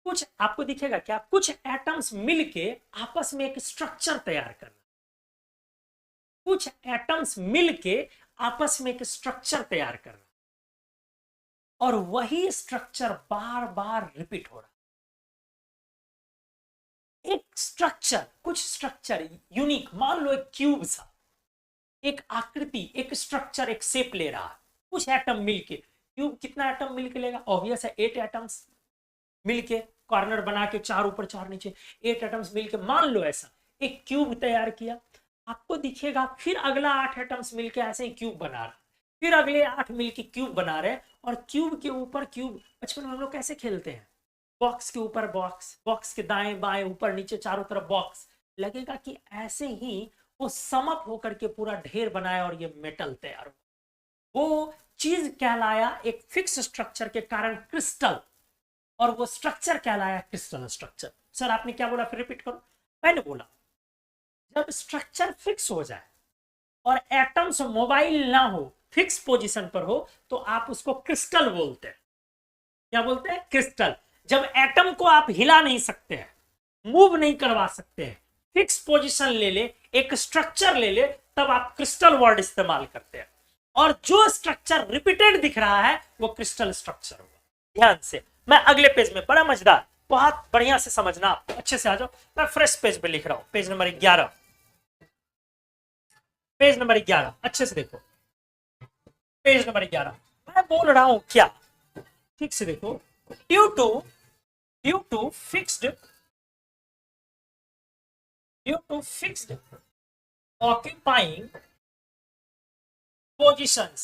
कुछ आपको दिखेगा क्या? कुछ एटम्स मिलके आपस में एक स्ट्रक्चर तैयार करना, कुछ एटम्स मिलके आपस में एक स्ट्रक्चर तैयार करना, और वही स्ट्रक्चर बार बार रिपीट हो रहा। एक स्ट्रक्चर, कुछ स्ट्रक्चर यूनिक, मान लो एक क्यूब सा, एक आकृति, एक स्ट्रक्चर, एक शेप ले रहा है, कुछ एटम मिलके। क्यूब कितना एटम मिलके लेगा? ऑब्वियस है 8 एटम्स मिलके, कॉर्नर बना के 4 ऊपर 4 नीचे, 8 एटम्स मिलके मान लो ऐसा एक क्यूब तैयार किया। आपको दिखेगा फिर अगला 8 एटम्स मिलके ऐसे ही क्यूब बना रहा, फिर अगले 8 मिलके क्यूब बना रहे, और क्यूब के ऊपर क्यूब। बचपन में हम लोग कैसे खेलते हैं? बॉक्स के ऊपर बॉक्स, बॉक्स के दाएं बाएं ऊपर नीचे चारों तरफ बॉक्स। लगेगा कि ऐसे ही वो समअप होकर के पूरा ढेर बनाया और ये मेटल तैयार हो। वो चीज कहलाया एक फिक्स स्ट्रक्चर के कारण क्रिस्टल, और वो स्ट्रक्चर कहलाया क्रिस्टल स्ट्रक्चर। सर आपने क्या बोला? फिर रिपीट करो। मैंने बोला जब स्ट्रक्चर फिक्स हो जाए, और एटम्स मोबाइल ना हो, फिक्स पोजीशन पर हो, तो आप उसको क्रिस्टल बोलते हैं। क्या बोलते हैं? क्रिस्टल। जब एटम को आप हिला नहीं सकते हैं, मूव नहीं करवा सकते हैं, फिक्स पोजीशन ले ले, एक स्ट्रक्चर ले ले, तब आप क्रिस्टल वर्ड इस्तेमाल करते हैं। और जो स्ट्रक्चर रिपीटेड दिख रहा है वो क्रिस्टल स्ट्रक्चर होगा। ध्यान से, मैं अगले पेज में, बड़ा मजेदार, बहुत बढ़िया से समझना, अच्छे से आ जाओ। मैं फ्रेश पेज पे लिख रहा हूं, पेज नंबर 11, पेज नंबर 11 अच्छे से देखो, पेज नंबर 11। मैं बोल रहा हूं क्या, ठीक से देखो। Due to due to fixed due to fixed occupying positions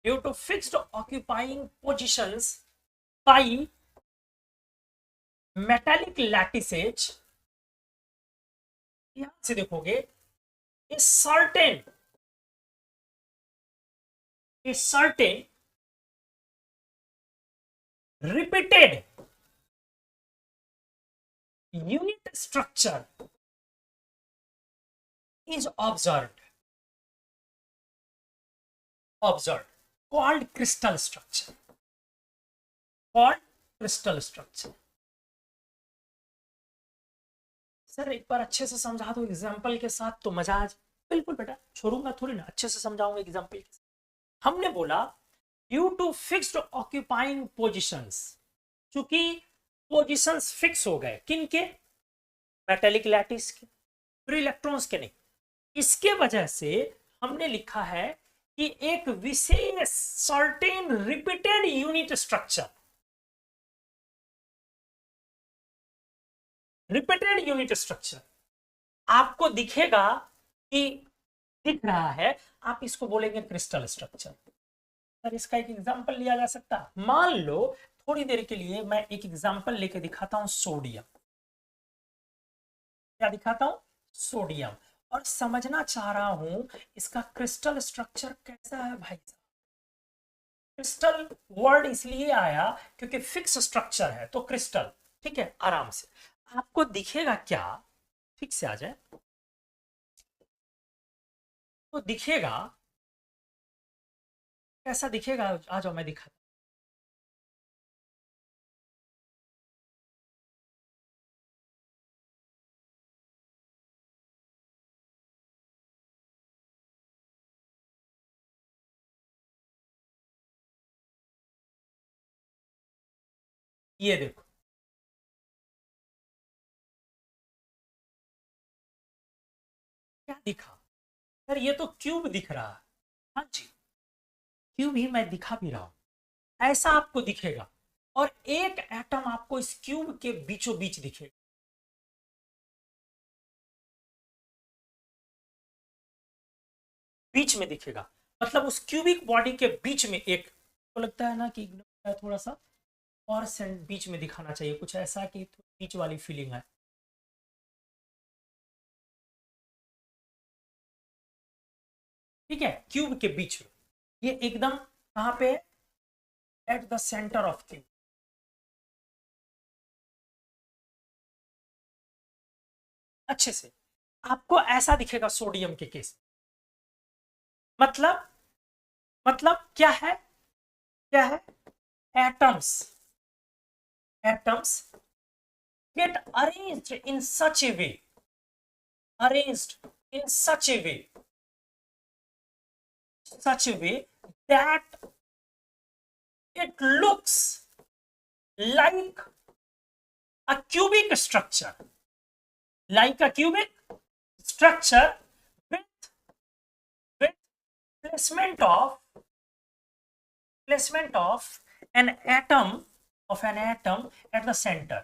due to fixed occupying positions by metallic lattices, यहां से देखोगे, a certain repeated unit structure is observed called crystal structure, sir एक बार अच्छे से समझा दो एग्जाम्पल के साथ तो मजा आ। बिल्कुल बेटा, छोड़ूंगा थोड़ी ना, अच्छे से समझाऊंगा एग्जाम्पल के साथ। हमने बोला due to fixed occupying positions, चूंकि पोजिशंस फिक्स हो गए, किन के? मेटेलिक लैटिस के, फ्री इलेक्ट्रॉन्स के नहीं। इसके वजह से हमने लिखा है कि एक विशेष certain repeated unit structure, repeated unit structure आपको दिखेगा कि दिख रहा है, आप इसको बोलेंगे क्रिस्टल स्ट्रक्चर। सर इसका एक एग्जांपल लिया जा सकता है। मान लो थोड़ी देर के लिए मैं एक एग्जांपल लेके दिखाता हूं, सोडियम। क्या दिखाता हूं? सोडियम। और समझना चाह रहा हूं इसका क्रिस्टल स्ट्रक्चर कैसा है भाई साहब। क्रिस्टल वर्ड इसलिए आया क्योंकि फिक्स स्ट्रक्चर है, तो क्रिस्टल। ठीक है, आराम से आपको दिखेगा क्या, ठीक से आ जाए तो दिखेगा, कैसा दिखेगा? आ जाओ मैं दिखा। ये देखो, क्या दिखा? सर ये तो क्यूब दिख रहा है। हाँ जी, क्यूब ही मैं दिखा भी रहा हूं, ऐसा आपको दिखेगा। और एक एटम आपको इस क्यूब के बीचों बीच दिखेगा। बीच में दिखेगा, मतलब उस क्यूबिक बॉडी के बीच में एक, तो लगता है ना कि थोड़ा सा और बीच में दिखाना चाहिए, कुछ ऐसा कि बीच वाली फीलिंग है। ठीक है, क्यूब के बीच में, ये एकदम कहां पे? At the centre of cube. अच्छे से आपको ऐसा दिखेगा सोडियम के केस। मतलब क्या है? क्या है? Atoms atoms get arranged in such a way, arranged in such a way that it looks like a cubic structure, like a cubic structure with with placement of an atom at the center।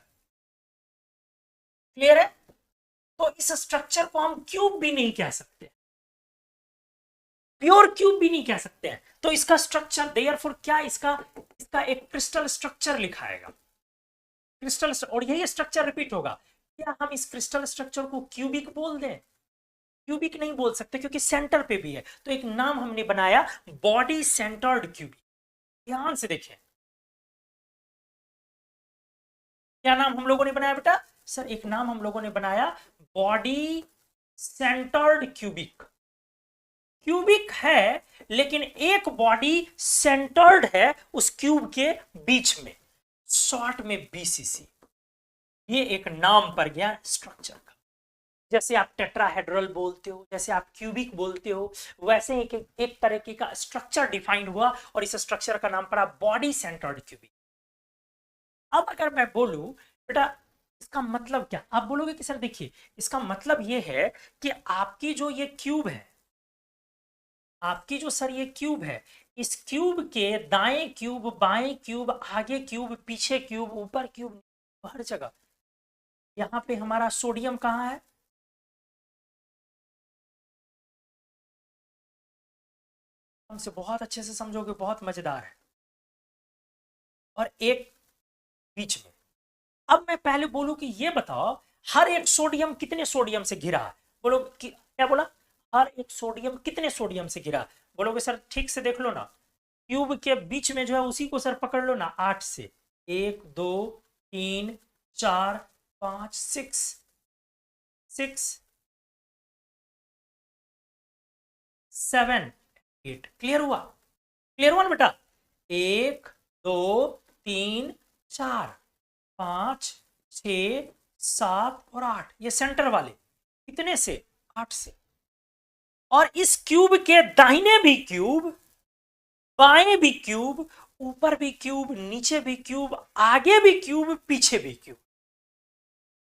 Clear है? तो इस structure को हम cube भी नहीं कह सकते, pure cube भी नहीं कह सकते हैं। तो इसका स्ट्रक्चर देयरफॉर क्या, इसका एक क्रिस्टल स्ट्रक्चर लिखाएगा, क्रिस्टल, और यही स्ट्रक्चर रिपीट होगा। क्या हम इस क्रिस्टल स्ट्रक्चर को क्यूबिक बोल दें? क्यूबिक नहीं बोल सकते क्योंकि सेंटर पे भी है, तो एक नाम हमने बनाया बॉडी सेंटर्ड क्यूबिक। ध्यान से देखें, क्या नाम हम लोगों ने बनाया बेटा? सर एक नाम हम लोगों ने बनाया बॉडी सेंटर्ड क्यूबिक। क्यूबिक है लेकिन एक बॉडी सेंटर्ड है उस क्यूब के बीच में, शॉर्ट में बीसीसी। ये एक नाम पर गया स्ट्रक्चर का। जैसे आप टेट्राहेड्रल बोलते हो, जैसे आप क्यूबिक बोलते हो, वैसे एक तरीके का स्ट्रक्चर डिफाइंड हुआ और इस स्ट्रक्चर का नाम पड़ा बॉडी सेंटर्ड क्यूबिक। अब अगर मैं बोलूं बेटा इसका मतलब क्या, आप बोलोगे कि सर देखिए इसका मतलब ये है कि आपकी जो ये क्यूब है, आपकी जो सर ये क्यूब है, इस क्यूब के दाएं क्यूब, बाएं क्यूब, आगे क्यूब, पीछे क्यूब, ऊपर क्यूब, हर जगह यहां पे हमारा सोडियम कहाँ है? हमसे बहुत अच्छे से समझोगे, बहुत मजेदार है। और एक बीच में। अब मैं पहले बोलूं कि ये बताओ हर एक सोडियम कितने सोडियम से घिरा है? बोलो कि क्या बोला? हर एक सोडियम कितने सोडियम से घिरा? बोलोगे सर ठीक से देख लो ना, क्यूब के बीच में जो है उसी को सर पकड़ लो ना, 8 से। 1 2 3 4 5 6 6 7 8। क्लियर हुआ? क्लियर हुआ ना बेटा? 1 2 3 4 5 6 7 और 8, ये सेंटर वाले कितने से? 8 से। और इस क्यूब के दाहिने भी क्यूब, बाएं भी क्यूब, ऊपर भी क्यूब, नीचे भी क्यूब, आगे भी क्यूब, पीछे भी क्यूब।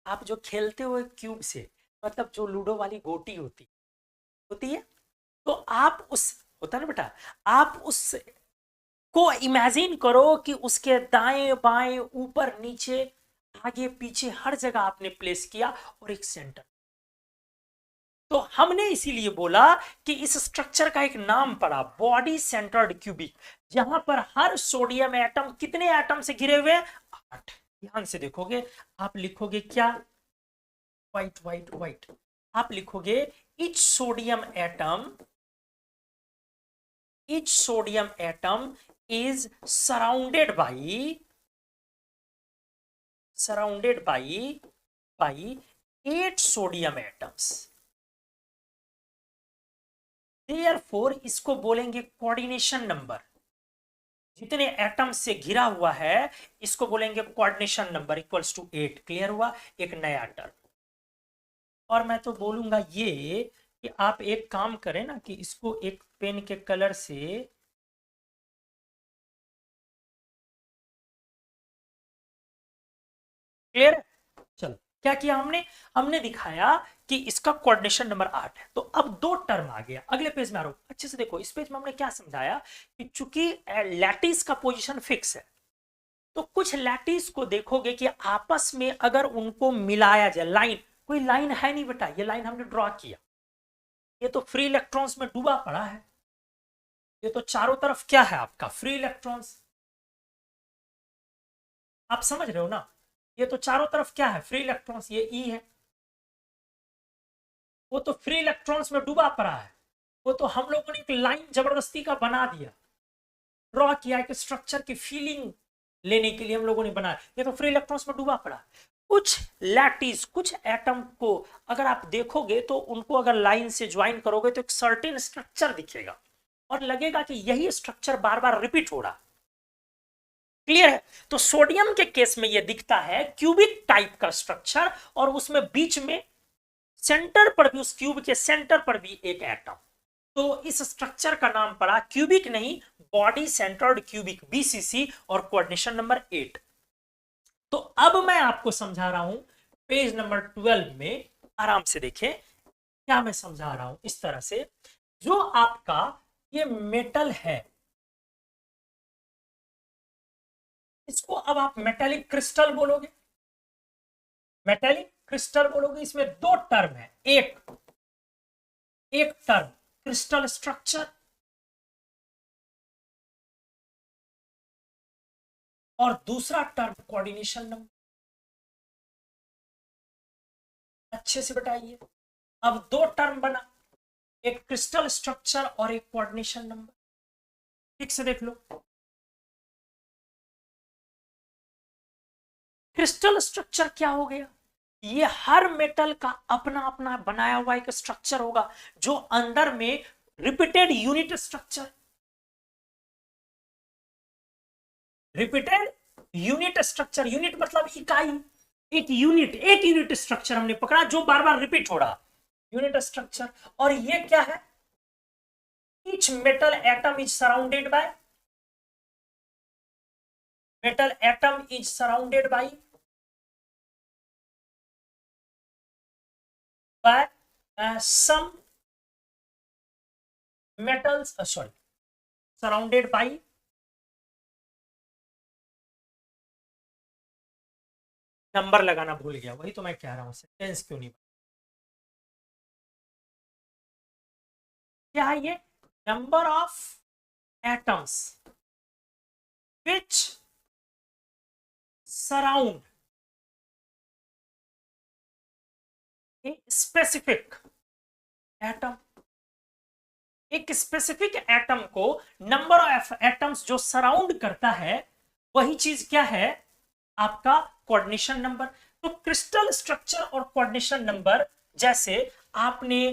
आप जो खेलते हो क्यूब से, मतलब जो लूडो वाली गोटी होती है, तो आप उस, होता ना बेटा, आप उस को इमेजिन करो कि उसके दाएं बाएं ऊपर नीचे आगे पीछे हर जगह आपने प्लेस किया और एक सेंटर। तो हमने इसीलिए बोला कि इस स्ट्रक्चर का एक नाम पड़ा बॉडी सेंटर्ड क्यूबिक, जहां पर हर सोडियम एटम कितने एटम से घिरे हुए? 8। ध्यान से देखोगे, आप लिखोगे क्या? White white white. आप लिखोगे each sodium atom is surrounded by 8 sodium atoms। Therefore इसको बोलेंगे कोऑर्डिनेशन नंबर। जितने एटम से घिरा हुआ है इसको बोलेंगे coordination number equals to 8। Clear हुआ? एक नया टर्म। और मैं तो बोलूंगा ये कि आप एक काम करें ना, कि इसको एक पेन के कलर से क्लियर। चलो क्या किया हमने? हमने दिखाया कि इसका कोऑर्डिनेशन नंबर 8 है। तो अब दो टर्म आ गया। अगले पेज में आ रहा हूं, अच्छे से देखो। इस पेज में हमने क्या समझाया कि चूंकि लैटिस का पोजीशन फिक्स है, तो कुछ लैटिस को देखोगे कि आपस में अगर उनको मिलाया जाए, लाइन, कोई लाइन है नहीं बेटा, ये लाइन हमने ड्रॉ किया, ये तो फ्री इलेक्ट्रॉन्स में डूबा पड़ा है। ये तो चारों तरफ क्या है आपका? Free electrons. आप समझ रहे हो ना? ये तो चारों तरफ क्या है? Free electrons. ये ई है, वो तो फ्री इलेक्ट्रॉन्स में डूबा पड़ा है। वो तो हम लोगों ने एक लाइन जबरदस्ती का बना दिया, ड्रॉ किया, एक स्ट्रक्चर की फीलिंग लेने के लिए हम लोगों ने बनाया। ये तो फ्री इलेक्ट्रॉन्स में डूबा पड़ा। कुछ लैटिस, कुछ एटम को अगर आप देखोगे तो उनको अगर लाइन से ज्वाइन करोगे तो एक सर्टेन स्ट्रक्चर दिखेगा और लगेगा कि यही स्ट्रक्चर बार बार रिपीट हो रहा। क्लियर है? तो सोडियम के केस में यह दिखता है क्यूबिक टाइप का स्ट्रक्चर, और उसमें बीच में सेंटर पर भी, उस क्यूब के सेंटर पर भी एक एटम। तो इस स्ट्रक्चर का नाम पड़ा क्यूबिक नहीं, बॉडी सेंटर्ड क्यूबिक, बीसीसी, और कोऑर्डिनेशन नंबर 8। तो अब मैं आपको समझा रहा हूं पेज नंबर 12 में, आराम से देखें क्या मैं समझा रहा हूं। इस तरह से जो आपका ये मेटल है, इसको अब आप मेटेलिक क्रिस्टल बोलोगे, मेटेलिक क्रिस्टल बोलोगे। इसमें दो टर्म है, एक टर्म क्रिस्टल स्ट्रक्चर और दूसरा टर्म कोऑर्डिनेशन नंबर। अच्छे से बताइए। अब दो टर्म बना, एक क्रिस्टल स्ट्रक्चर और एक कोऑर्डिनेशन नंबर। ठीक से देख लो। क्रिस्टल स्ट्रक्चर क्या हो गया? ये हर मेटल का अपना अपना बनाया हुआ एक स्ट्रक्चर होगा, जो अंदर में repeated unit structure, repeated unit structure, unit मतलब इकाई, एक यूनिट स्ट्रक्चर हमने पकड़ा जो बार बार रिपीट हो रहा, यूनिट स्ट्रक्चर। और ये क्या है, each metal atom is surrounded by, metal atom is surrounded by some metals, surrounded by number लगाना भूल गया, वही तो मैं कह रहा हूं, सेंटेंस क्यों नहीं, क्या है ये, number of atoms which surround a specific atom, एक स्पेसिफिक एटम को नंबर ऑफ एटम्स जो सराउंड करता है, वही चीज क्या है, आपका कोऑर्डिनेशन नंबर। तो क्रिस्टल स्ट्रक्चर और कोऑर्डिनेशन नंबर, जैसे आपने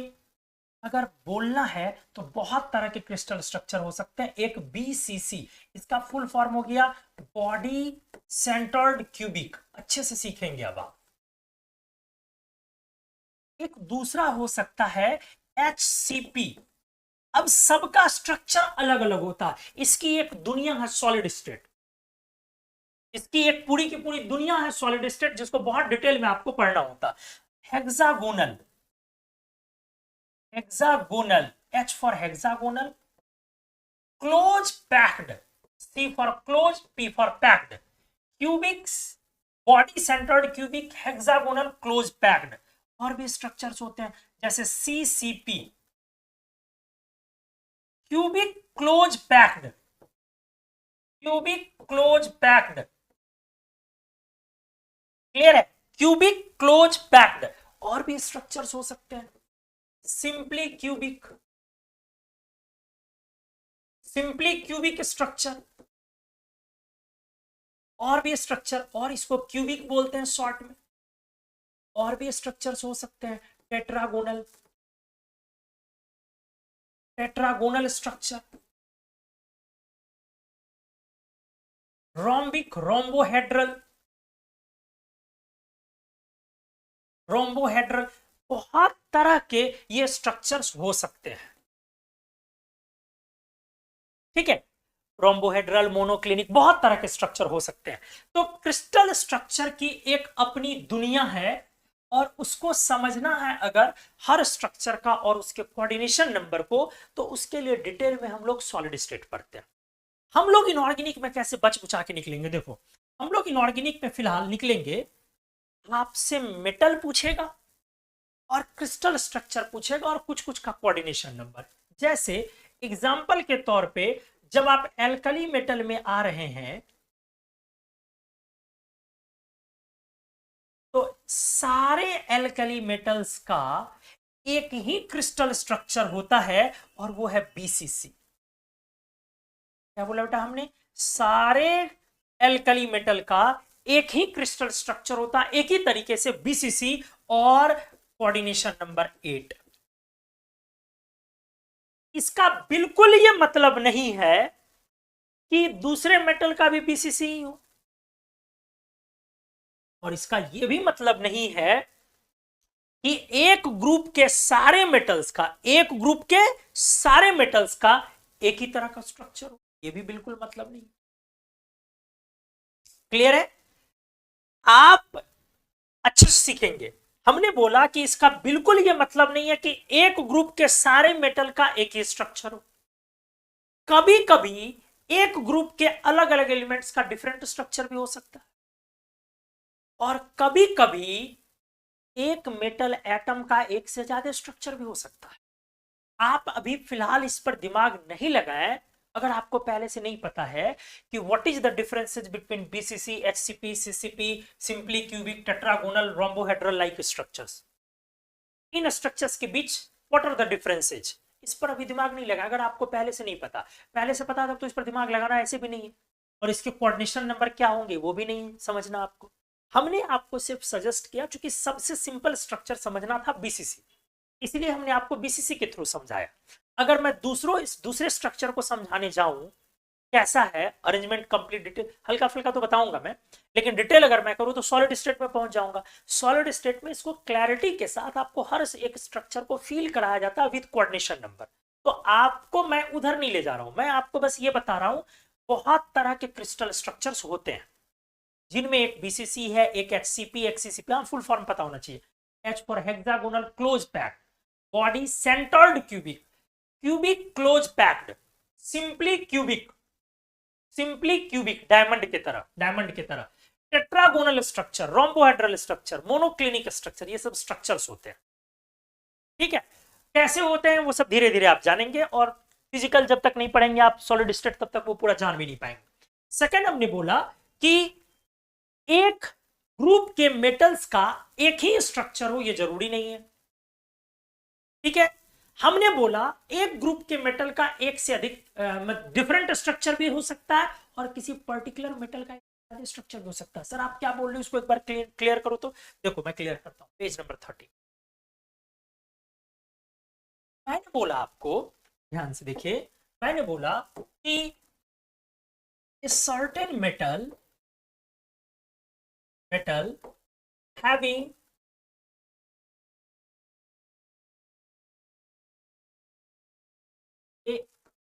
अगर बोलना है तो बहुत तरह के क्रिस्टल स्ट्रक्चर हो सकते हैं। एक BCC, इसका फुल फॉर्म हो गया बॉडी सेंटर्ड क्यूबिक, अच्छे से सीखेंगे अब आप। एक दूसरा हो सकता है HCP। अब सबका स्ट्रक्चर अलग अलग होता है, इसकी एक दुनिया है सॉलिड स्टेट, इसकी एक पूरी की पूरी दुनिया है सॉलिड स्टेट, जिसको बहुत डिटेल में आपको पढ़ना होता। Hexagonal, hexagonal, H for hexagonal, close packed, C for close, P for packed, cubics, body centered cubic, hexagonal, close packed। और भी स्ट्रक्चर्स होते हैं जैसे CCP, cubic close packed, cubic close packed, clear है, cubic close packed। और भी structures हो सकते हैं, simply cubic, simply cubic structure, और भी स्ट्रक्चर, और इसको क्यूबिक बोलते हैं शॉर्ट में। और भी स्ट्रक्चर्स हो सकते हैं, tetragonal, tetragonal structure, rhombic, rhombohedral, rhombohedral, बहुत तरह के ये स्ट्रक्चर्स हो सकते हैं, ठीक है। रोम्बोहेड्रल, मोनोक्लिनिक, बहुत तरह के स्ट्रक्चर हो सकते हैं। तो क्रिस्टल स्ट्रक्चर की एक अपनी दुनिया है, और उसको समझना है अगर हर स्ट्रक्चर का और उसके कोऑर्डिनेशन नंबर को, तो उसके लिए डिटेल में हम लोग सॉलिड स्टेट पढ़ते हैं। हम लोग इनऑर्गेनिक में कैसे बच बुचा के निकलेंगे, देखो हम लोग इनऑर्गेनिक में फिलहाल निकलेंगे, आपसे मेटल पूछेगा और क्रिस्टल स्ट्रक्चर पूछेगा और कुछ कुछ का कोऑर्डिनेशन नंबर। जैसे एग्जांपल के तौर पे जब आप एल्कली मेटल में आ रहे हैं, तो सारे एल्कली मेटल्स का एक ही क्रिस्टल स्ट्रक्चर होता है, और वो है BCC। क्या बोला बेटा हमने, सारे एल्कली मेटल का एक ही क्रिस्टल स्ट्रक्चर होता है, एक ही तरीके से BCC, और कोऑर्डिनेशन नंबर 8। इसका बिल्कुल ये मतलब नहीं है कि दूसरे मेटल का भी BCC ही हो, और इसका यह भी मतलब नहीं है कि एक ग्रुप के सारे मेटल्स का, एक ग्रुप के सारे मेटल्स का एक ही तरह का स्ट्रक्चर हो, यह भी बिल्कुल मतलब नहीं। क्लियर है, आप अच्छे से सीखेंगे। हमने बोला कि इसका बिल्कुल यह मतलब नहीं है कि एक ग्रुप के सारे मेटल का एक ही स्ट्रक्चर हो, कभी कभी एक ग्रुप के अलग अलग एलिमेंट्स का डिफरेंट स्ट्रक्चर भी हो सकता है, और कभी कभी एक मेटल एटम का एक से ज्यादा स्ट्रक्चर भी हो सकता है। आप अभी फिलहाल इस पर दिमाग नहीं लगाएं अगर आपको पहले से नहीं पता है कि what is the differences between BCC, HCP, CCP, simply cubic, tetragonal, rhombohedral like structures. In structures के बीच व्हाट आर द डिफरेंसेस, इस पर अभी दिमाग नहीं लगा। अगर आपको पहले से नहीं पता, पहले से पता था तो इस पर दिमाग लगाना ऐसे भी नहीं है, और इसके कोऑर्डिनेशन नंबर क्या होंगे वो भी नहीं समझना आपको। हमने आपको सिर्फ सजेस्ट किया, क्योंकि सबसे सिंपल स्ट्रक्चर समझना था BCC, इसलिए हमने आपको BCC के थ्रू समझाया। अगर मैं दूसरे स्ट्रक्चर को समझाने जाऊं कैसा है अरेंजमेंट, कंप्लीट डिटेल, हल्का फुल्का तो बताऊंगा मैं, लेकिन डिटेल अगर मैं करूं तो सॉलिड स्टेट में पहुंच जाऊंगा। सॉलिड स्टेट में इसको क्लैरिटी के साथ आपको हर एक स्ट्रक्चर को फील कराया जाता है विद कोऑर्डिनेशन नंबर। तो आपको मैं उधर नहीं ले जा रहा हूं, मैं आपको बस ये बता रहा हूं बहुत तरह के क्रिस्टल स्ट्रक्चर्स होते हैं, जिनमें एक बीसीसी है, एक एचसीपी, एक सीसीपी, हाँ फुल फॉर्म पता होना चाहिए। H for hexagonal close packed, body centred cubic, cubic close packed, simply cubic, simply cubic diamond की तरह, डायमंड की तरह, tetragonal structure, rhombohedral structure, monoclinic structure, ये सब स्ट्रक्चर्स होते हैं। ठीक है, कैसे होते हैं वो सब धीरे धीरे आप जानेंगे, और फिजिकल जब तक नहीं पढ़ेंगे आप सॉलिड स्टेट तब तक वो पूरा जान भी नहीं पाएंगे। सेकंड हमने बोला कि एक ग्रुप के मेटल्स का एक ही स्ट्रक्चर हो ये जरूरी नहीं है। ठीक है, हमने बोला एक ग्रुप के मेटल का एक से अधिक डिफरेंट स्ट्रक्चर भी हो सकता है, और किसी पर्टिकुलर मेटल का स्ट्रक्चर भी हो सकता है। सर आप क्या बोल रहे हो, उसको एक बार क्लियर करो। तो देखो मैं क्लियर करता हूं, पेज नंबर 30 मैंने बोला आपको, ध्यान से देखिए, मैंने बोला कि certain metal having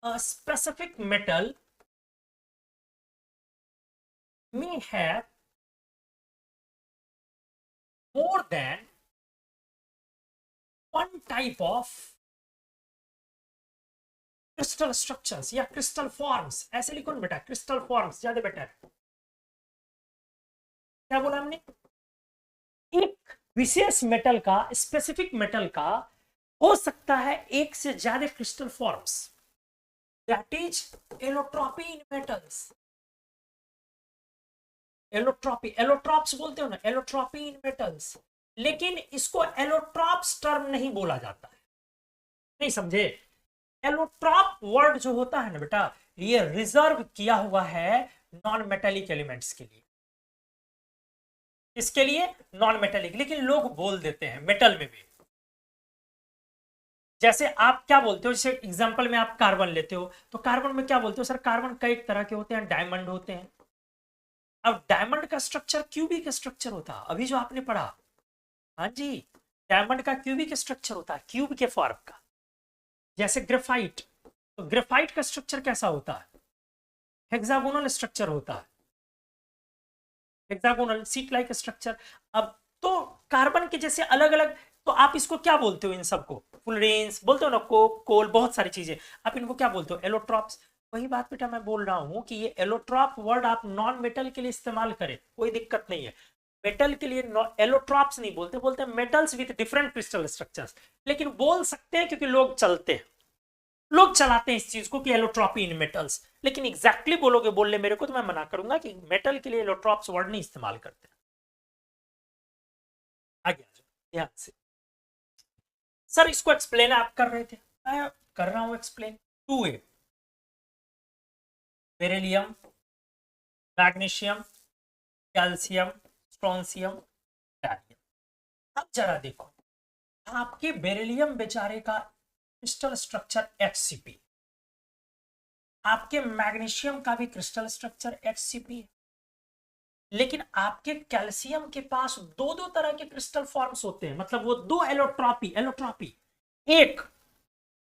a specific metal may have more than one type of crystal structures या crystal forms। ऐसे लिखो ना बेटा, crystal forms ज्यादा बेटर। क्या बोला हमने, एक विशेष मेटल का, स्पेसिफिक मेटल का हो सकता है एक से ज्यादा crystal forms, that is allotropy in metals. Allotropy, allotropes बोलते हो ना, एलोट्रॉपी इन मेटल्स, लेकिन इसको एलोट्रॉप्स टर्म नहीं बोला जाता है, नहीं समझे। एलोट्रॉप वर्ड जो होता है ना बेटा, ये रिजर्व किया हुआ है नॉन मेटेलिक एलिमेंट्स के लिए। इसके लिए नॉन मेटेलिक, लेकिन लोग बोल देते हैं मेटल में भी। जैसे आप क्या बोलते हो, जैसे एग्जांपल में आप कार्बन लेते हो, तो कार्बन में क्या बोलते हो, सर कार्बन कई तरह के होते हैं, डायमंड होते हैं। अब डायमंड का स्ट्रक्चर क्यूबिक स्ट्रक्चर होता है, अभी जो आपने पढ़ा, हाँ जी, डायमंड का क्यूबिक स्ट्रक्चर होता है, क्यूब के फॉर्म का। जैसे ग्रेफाइट, तो ग्रेफाइट का स्ट्रक्चर कैसा होता है, हेक्सागोनल स्ट्रक्चर होता है, हेक्सागोनल सीट लाइक स्ट्रक्चर। अब तो कार्बन के जैसे अलग अलग, तो आप इसको क्या बोलते हो, इन सबको फुलरेंस बोलते हो ना, कोक, कोल, बहुत सारी चीजें, आप इनको क्या बोलते हो, एलोट्रॉप्स। वही बात बेटा मैं बोल रहा हूं कि ये एलोट्रॉप वर्ड आप नॉन मेटल के लिए इस्तेमाल करें, कोई दिक्कत नहीं है। मेटल के लिए एलोट्रॉप्स नहीं बोलते, बोलते metals with different crystal structures, लेकिन बोल सकते हैं क्योंकि लोग चलते हैं, लोग चलाते हैं इस चीज को कि एलोट्रॉपी इन मेटल्स। लेकिन एग्जैक्टली बोलोगे बोलने मेरे को, तो मैं मना करूंगा कि मेटल के लिए एलोट्रॉप्स वर्ड नहीं इस्तेमाल करते। आगे आ जाओ ध्यान से। सर इसको एक्सप्लेन आप कर रहे थे, मैं कर रहा हूं explain. 2A, beryllium, magnesium, calcium, strontium, barium. अब जरा देखो, आपके बेरिलियम बेचारे का क्रिस्टल स्ट्रक्चर HCP, आपके मैग्नीशियम का भी क्रिस्टल स्ट्रक्चर HCP है, लेकिन आपके कैल्शियम के पास दो दो तरह के क्रिस्टल फॉर्म्स होते हैं, मतलब वो दो एलोट्रॉपी, एक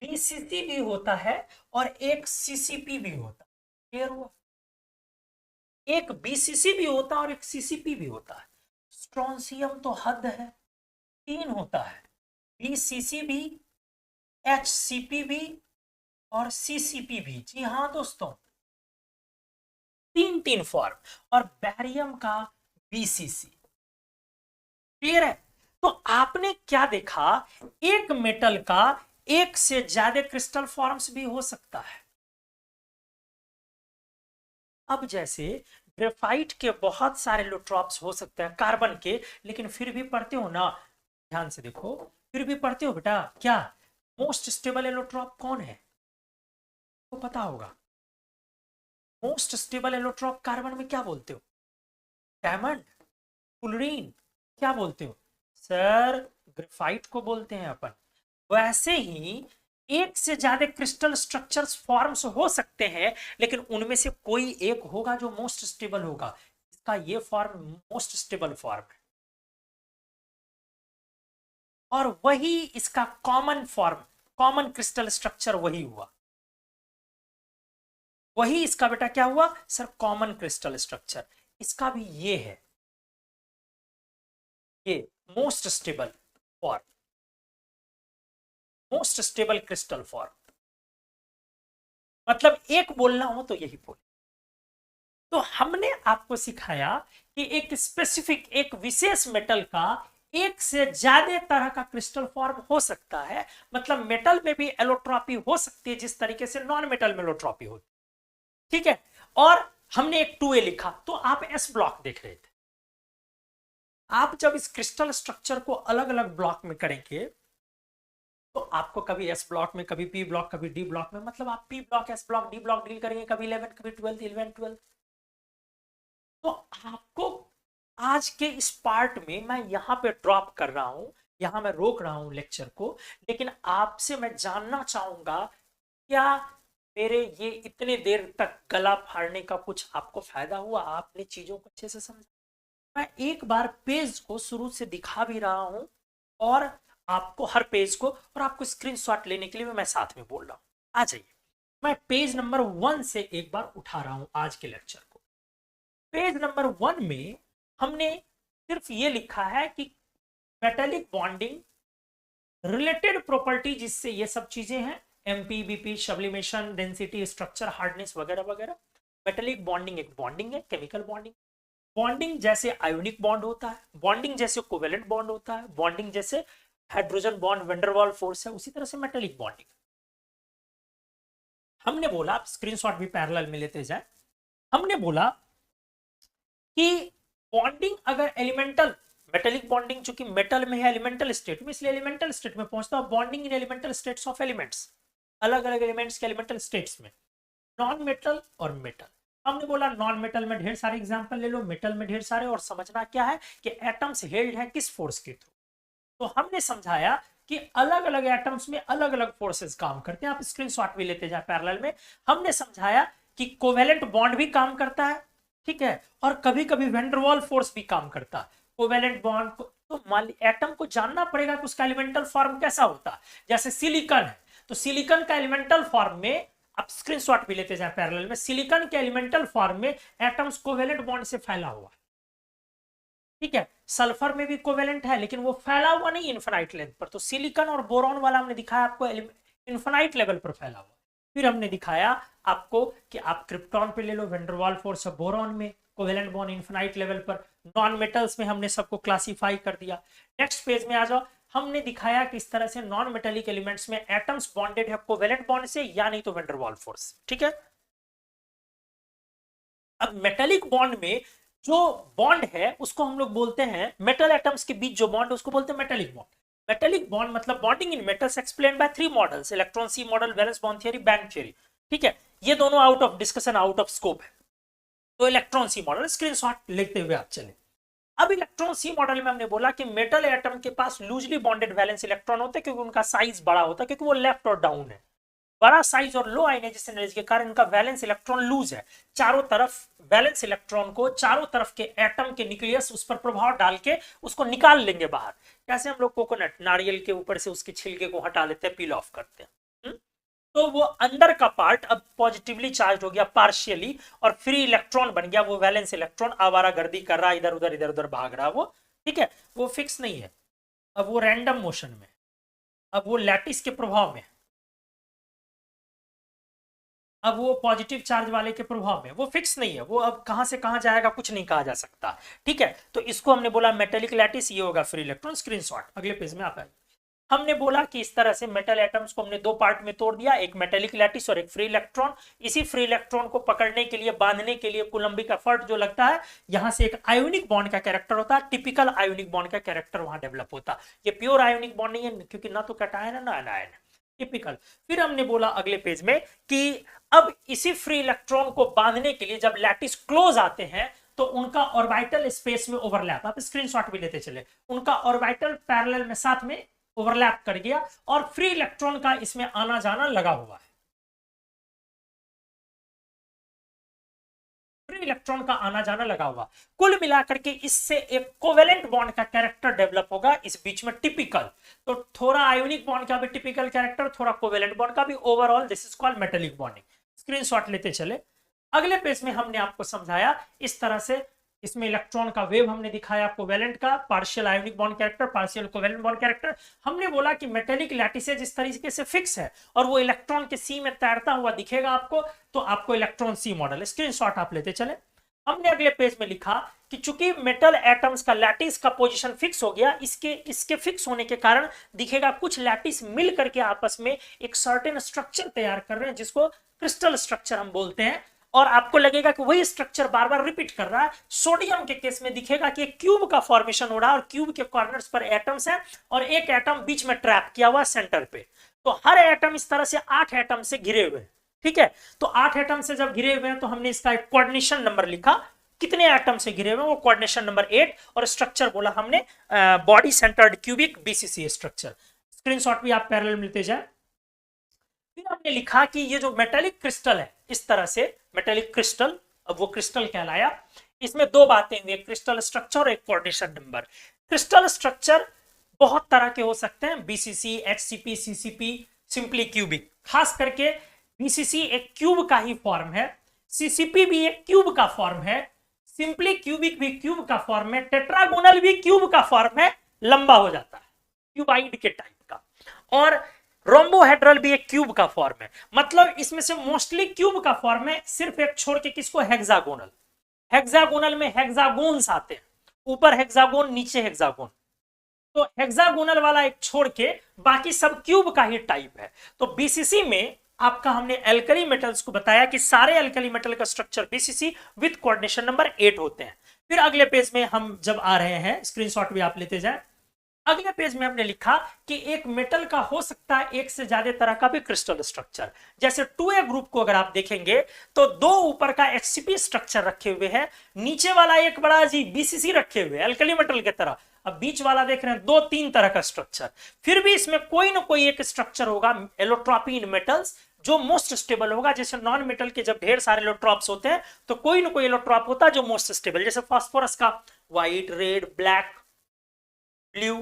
बीसीसी भी होता है और एक सीसीपी भी होता है। क्लियर हुआ, एक बीसीसी भी होता है और एक सीसीपी भी होता है। स्ट्रोंशियम तो हद है, 3 होता है, बीसीसी भी, HCP भी और सीसीपी भी। जी हाँ दोस्तों, 3 फॉर्म, और बैरियम का बीसीसी। क्लियर है, तो आपने क्या देखा, एक मेटल का एक से ज्यादा क्रिस्टल फॉर्म्स भी हो सकता है। अब जैसे ग्रेफाइट के बहुत सारे एलोट्रॉप्स हो सकते हैं कार्बन के, लेकिन फिर भी पढ़ते हो ना, ध्यान से देखो, फिर भी पढ़ते हो बेटा, क्या मोस्ट स्टेबल एलोट्रॉप कौन है, तो पता होगा। मोस्ट स्टेबल एलोट्रॉप कार्बन में क्या बोलते हो, डायमंड, फुलरीन, क्या बोलते हो सर, ग्रेफाइट को बोलते हैं अपन। वैसे ही एक से ज्यादा क्रिस्टल स्ट्रक्चर्स फॉर्म्स हो सकते हैं, लेकिन उनमें से कोई एक होगा जो मोस्ट स्टेबल होगा। इसका ये फॉर्म मोस्ट स्टेबल फॉर्म है, और वही इसका common form, common crystal structure वही हुआ। वही इसका बेटा क्या हुआ सर, कॉमन क्रिस्टल स्ट्रक्चर। इसका भी ये है, ये most stable form, most stable crystal form. मतलब एक बोलना हो तो यही बोल। तो हमने आपको सिखाया कि एक स्पेसिफिक, एक विशेष मेटल का एक से ज्यादा तरह का क्रिस्टल फॉर्म हो सकता है। मतलब मेटल में भी एलोट्रॉपी हो सकती है, जिस तरीके से नॉन मेटल में एलोट्रॉपी होती है, ठीक है। और हमने एक 2A लिखा, तो आप एस ब्लॉक देख रहे थे। आप जब इस क्रिस्टल स्ट्रक्चर को अलग अलग ब्लॉक में करेंगे, तो आपको कभी एस ब्लॉक में, कभी पी ब्लॉक, कभी डी ब्लॉक में, मतलब आप P block, S block, D block deal करेंगे, कभी 11, कभी 12, 11, 12। तो आपको आज के इस पार्ट में मैं यहां पे ड्रॉप कर रहा हूं, यहां मैं रोक रहा हूं लेक्चर को, लेकिन आपसे मैं जानना चाहूंगा, क्या मेरे ये इतने देर तक गला फाड़ने का कुछ आपको फायदा हुआ? आपने चीजों को अच्छे से समझा? मैं एक बार पेज को शुरू से दिखा भी रहा हूं, और आपको हर पेज को, और आपको स्क्रीनशॉट लेने के लिए मैं साथ में बोल रहा हूं। आ जाइए, मैं पेज नंबर 1 से एक बार उठा रहा हूं आज के लेक्चर को। पेज नंबर 1 में हमने सिर्फ ये लिखा है कि मेटेलिक बॉन्डिंग, रिलेटेड प्रॉपर्टी जिससे ये सब चीजें हैं, MP, BP, sublimation, density, structure, hardness वगैरह वगैरह। मेटेलिक बॉन्डिंग एक बॉन्डिंग है, केमिकल बॉन्डिंग। बॉन्डिंग जैसे आयोनिक बॉन्ड होता है, बॉन्डिंग जैसे कोवेलेंट बॉन्ड होता है, बॉन्डिंग जैसे हाइड्रोजन बॉन्ड वेंडरवाल फोर्स है, उसी तरह से मेटेलिक बॉन्डिंग। हमने बोला, आप स्क्रीनशॉट भी पैरेलल में लेते जाए, हमने बोला कि बॉन्डिंग अगर एलिमेंटल, मेटेलिक बॉन्डिंग चूंकि मेटल में है एलिमेंटल स्टेट में, इसलिए एलिमेंटल स्टेट में पहुंचता है। Bonding in elemental states of elements, अलग अलग एलिमेंट्स के एलिमेंटल स्टेट्स में, नॉन मेटल और मेटल। हमने बोला नॉन मेटल में ढेर सारे एग्जांपल ले लो, मेटल में ढेर सारे, और समझना क्या है कि एटम्स हेल्ड है किस फोर्स के थ्रू। तो हमने समझाया कि अलग अलग एटम्स में अलग अलग फोर्सेस काम करते हैं। आप स्क्रीनशॉट भी लेते जाए पैरेलल में। हमने समझाया कि कोवेलेंट बॉन्ड भी काम करता है, ठीक है, और कभी कभी वेंडरवाल फोर्स भी काम करता है। कोवेलेंट बॉन्ड को तो एटम को जानना पड़ेगा कि उसका एलिमेंटल फॉर्म कैसा होता है। जैसे सिलिकॉन है, तो सिलिकॉन का एलिमेंटल फॉर्म में, आप स्क्रीनशॉट भी लेते जाए पैरेलल में, सिलिकॉन के एलिमेंटल फॉर्म में एटम्स कोवेलेंट बॉन्ड से फैला हुआ है, ठीक है। सल्फर में भी कोवेलेंट है, लेकिन वो फैला हुआ नहीं इन्फिनाइट लेंथ पर। तो सिलिकॉन और बोरॉन वाला हमने दिखाया आपको इन्फिनाइट लेवल पर फैला हुआ। फिर हमने दिखाया आपको कि आप क्रिप्टॉन पे ले लो, वेंडरवाल फोर्स है बोरॉन में, कोवेलेंट बॉन्ड इन्फिनाइट लेवल पर। नॉन मेटल्स में हमने सबको क्लासिफाई कर दिया। नेक्स्ट पेज में आ जाओ, हमने दिखाया कि इस तरह से नॉन मेटेलिक एलिमेंट्स में एटम्स बॉन्डेड है कोवेलेंट बॉन्ड से, या नहीं तो वेंडरवाल फोर्स, ठीक है। अब मेटेलिक बॉन्ड में जो बॉन्ड है उसको हम लोग बोलते हैं, मेटल एटम्स के बीच जो बॉन्ड उसको बोलते हैं मेटेलिक बॉन्ड। मेटेलिक बॉन्ड मतलब bonding in metals explained by 3 models, electron sea model, valence bond theory, band theory, ठीक है। ये दोनों out of discussion, out of scope है। तो इलेक्ट्रॉन सी मॉडल स्क्रीनशॉट लेते हुए आप चले। अब इलेक्ट्रॉन सी मॉडल में हमने बोला कि मेटल एटम के पास लूजली बॉन्डेड वैलेंस इलेक्ट्रॉन होते हैं, क्योंकि उनका साइज बड़ा होता है, क्योंकि वो लेफ्ट और डाउन है। बड़ा साइज और लो आयनाइजेशन एनर्जी के कारण इनका वैलेंस इलेक्ट्रॉन लूज है। चारों तरफ वैलेंस इलेक्ट्रॉन को, चारों तरफ के एटम के न्यूक्लियस उस पर प्रभाव डाल के उसको निकाल लेंगे बाहर। जैसे हम लोग कोकोनट, नारियल के ऊपर से उसके छिलके को हटा लेते हैं, पील ऑफ करते हैं, तो वो अंदर का पार्ट अब पॉजिटिवली चार्ज हो गया पार्शियली, और फ्री इलेक्ट्रॉन बन गया। वो वैलेंस इलेक्ट्रॉन आवारागर्दी कर रहा है, इधर उधर इधर उधर भाग रहा है वो, ठीक है। वो फिक्स नहीं है, अब वो रैंडम मोशन में, अब वो लैटिस के प्रभाव में, अब वो पॉजिटिव चार्ज वाले के प्रभाव में, वो फिक्स नहीं है। वो अब कहां से कहां जाएगा कुछ नहीं कहा जा सकता, ठीक है। तो इसको हमने बोला मेटेलिक लैटिस, ये होगा फ्री इलेक्ट्रॉन। स्क्रीनशॉट अगले पेज में आता है। हमने बोला कि इस तरह से मेटल एटम्स को हमने 2 पार्ट में तोड़ दिया, एक मेटेलिक लैटिस और एक फ्री इलेक्ट्रॉन। इसी फ्री इलेक्ट्रॉन को पकड़ने के लिए, बांधने के लिए कूलम्बिक एफर्ट जो लगता है, यहां से एक आयोनिक बॉन्ड का कैरेक्टर होता है, टिपिकल आयोनिक बॉन्ड का कैरेक्टर वहां डेवलप होता है। ये प्योर आयोनिक बॉन्ड नहीं है, क्योंकि ना तो कैटायन है ना एनायन है, टिपिकल। फिर हमने बोला अगले पेज में कि अब इसी फ्री इलेक्ट्रॉन को बांधने के लिए जब लैटिस क्लोज आते हैं, तो उनका ऑर्बिटल स्पेस में ओवरलैप, आप स्क्रीनशॉट भी लेते चले, उनका ऑर्बिटल पैरेलल में साथ में ओवरलैप कर गया और फ्री इलेक्ट्रॉन का इसमें आना जाना लगा हुआ है। फ्री इलेक्ट्रॉन का आना जाना लगा हुआ, कुल मिलाकर के इससे एक कोवेलेंट बॉन्ड का कैरेक्टर डेवलप होगा इस बीच में टिपिकल। तो थोड़ा आयोनिक बॉन्ड का भी टिपिकल कैरेक्टर, थोड़ा कोवेलेंट बॉन्ड का भी, overall this is called metallic bonding. Screenshot लेते चले। अगले पेज में हमने आपको समझाया इस तरह से, इसमें इलेक्ट्रॉन का वेव हमने दिखाया, कोवेलेंट का, partial ionic bond character, partial covalent bond character. हमने बोला कि मेटेलिक लैटिसेज इस तरीके से फिक्स है और वो इलेक्ट्रॉन के सी में तैरता हुआ दिखेगा आपको, तो आपको इलेक्ट्रॉन सी मॉडल। स्क्रीनशॉट आप लेते चले। हमने अगले पेज में लिखा कि चूंकि मेटल एटम्स का लैटिस का पोजीशन फिक्स हो गया, इसके फिक्स होने के कारण दिखेगा कुछ लैटिस मिल करके आपस में एक सर्टेन स्ट्रक्चर तैयार कर रहे हैं जिसको क्रिस्टल स्ट्रक्चर हम बोलते हैं, और आपको लगेगा कि वही स्ट्रक्चर बार बार रिपीट कर रहा है। सोडियम के केस में दिखेगा कि एक क्यूब का फॉर्मेशन हो रहा है और क्यूब के कॉर्नर्स पर एटम्स हैं और एक एटम बीच में ट्रैप किया हुआ सेंटर पे। तो हर एटम इस तरह से 8 एटम से घिरे हुए हैं, ठीक है। तो 8 एटम से जब घिरे हुए हैं तो हमने इसका एक कोऑर्डिनेशन नंबर लिखा, कितने एटम से घिरे हुए हैं वो कोऑर्डिनेशन नंबर 8, और स्ट्रक्चर बोला हमने body centred cubic BCC structure. Screenshot भी आप पैरेलल मिलते जाए। फिर हमने लिखा कि ये जो मेटेलिक क्रिस्टल है, इस तरह से मेटेलिक क्रिस्टल, अब वो क्रिस्टल कहलाया। इसमें दो बातें हुई, एक क्रिस्टल स्ट्रक्चर और एक कोऑर्डिनेशन नंबर। क्रिस्टल स्ट्रक्चर बहुत तरह के हो सकते हैं, BCC, HCP, CCP, simply cubic. खास करके बीसीसी एक क्यूब का ही फॉर्म है, सीसीपी भी एक क्यूब का फॉर्म है, सिंपली क्यूबिक भी क्यूब का फॉर्म है, टेट्रागोनल भी क्यूब का फॉर्म है, लंबा हो जाता है, क्यूबाइड के टाइप का, और रोम्बोहेड्रल भी एक क्यूब का फॉर्म है। मतलब इसमें से मोस्टली क्यूब का फॉर्म है, सिर्फ एक छोड़ के किसको, हेक्सागोनल। हेक्सागोनल में हेक्सागोन्स आते हैं, ऊपर हेक्सागोन नीचे हेक्सागोन, तो हेक्सागोनल वाला एक छोड़ के बाकी सब क्यूब का ही टाइप है। तो बीसीसी में आपका हमने एल्कली मेटल्स को बताया कि सारे एल्कली मेटल का structure BCC with coordination number 8 होते हैं। फिर अगले पेज में हम जब आ रहे हैं, स्क्रीनशॉट भी आप लेते जाए। अगले पेज में हमने लिखा कि एक मेटल का हो सकता है एक से ज्यादा तरह का भी क्रिस्टल स्ट्रक्चर। जैसे 2A ग्रुप को अगर आप देखेंगे तो दो ऊपर का एचसीपी स्ट्रक्चर रखे हुए हैं, नीचे वाला एक बड़ा जी बीसीसी रखे हुए एल्कली मेटल की तरह, अब बीच वाला देख रहे हैं 2-3 तरह का स्ट्रक्चर। फिर भी इसमें कोई ना कोई एक स्ट्रक्चर होगा एलोट्रॉपी इन मेटल्स जो मोस्ट स्टेबल होगा। जैसे नॉन मेटल के जब ढेर सारे एलोट्रॉप्स होते हैं तो कोई ना कोई एलोट्रॉप होता है जो मोस्ट स्टेबल, जैसे फास्फोरस का white, red, black, blue,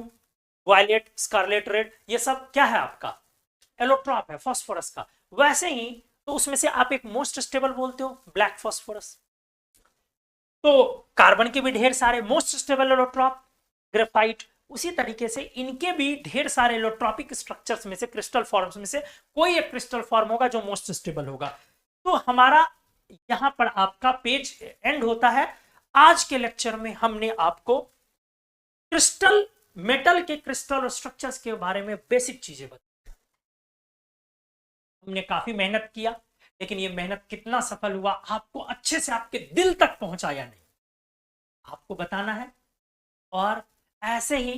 violet, scarlet red, ये सब क्या है आपका एलोट्रॉप है फास्फोरस का। वैसे ही तो उसमें से आप एक मोस्ट स्टेबल बोलते हो ब्लैक फास्फोरस। तो कार्बन के भी ढेर सारे मोस्ट स्टेबल एलोट्रॉप, ग्रेफाइट, उसी तरीके से इनके भी ढेर सारे एलोट्रॉपिक स्ट्रक्चर्स में से, क्रिस्टल फॉर्म्स में से कोई एक क्रिस्टल फॉर्म होगा जो मोस्ट स्टेबल होगा। तो हमारा यहां पर आपका पेज एंड होता है। आज के लेक्चर में हमने आपको क्रिस्टल, मेटल के क्रिस्टल और स्ट्रक्चर्स के बारे में बेसिक चीजें बताई। हमने काफी मेहनत किया, लेकिन ये मेहनत कितना सफल हुआ, आपको अच्छे से आपके दिल तक पहुंचा या नहीं, आपको बताना है। और ऐसे ही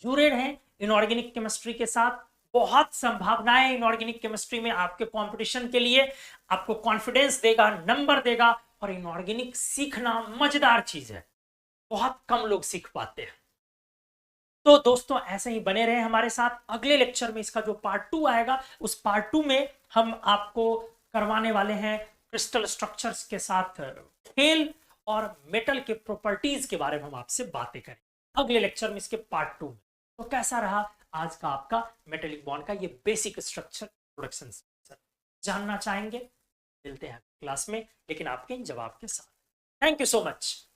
जुड़े रहें इनऑर्गेनिक केमिस्ट्री के साथ। बहुत संभावनाएं इनऑर्गेनिक केमिस्ट्री में आपके कंपटीशन के लिए, आपको कॉन्फिडेंस देगा, नंबर देगा। और इनऑर्गेनिक सीखना मजेदार चीज है, बहुत कम लोग सीख पाते हैं। तो दोस्तों ऐसे ही बने रहे हमारे साथ। अगले लेक्चर में इसका जो पार्ट 2 आएगा, उस पार्ट 2 में हम आपको करवाने वाले हैं क्रिस्टल स्ट्रक्चर्स के साथ खेल, और मेटल के प्रॉपर्टीज के बारे में हम आपसे बातें करें अगले लेक्चर में, इसके पार्ट 2 में। तो कैसा रहा आज का आपका मेटेलिक बॉन्ड का ये बेसिक स्ट्रक्चर प्रोडक्शन जानना चाहेंगे? मिलते हैं क्लास में, लेकिन आपके जवाब के साथ। Thank you so much.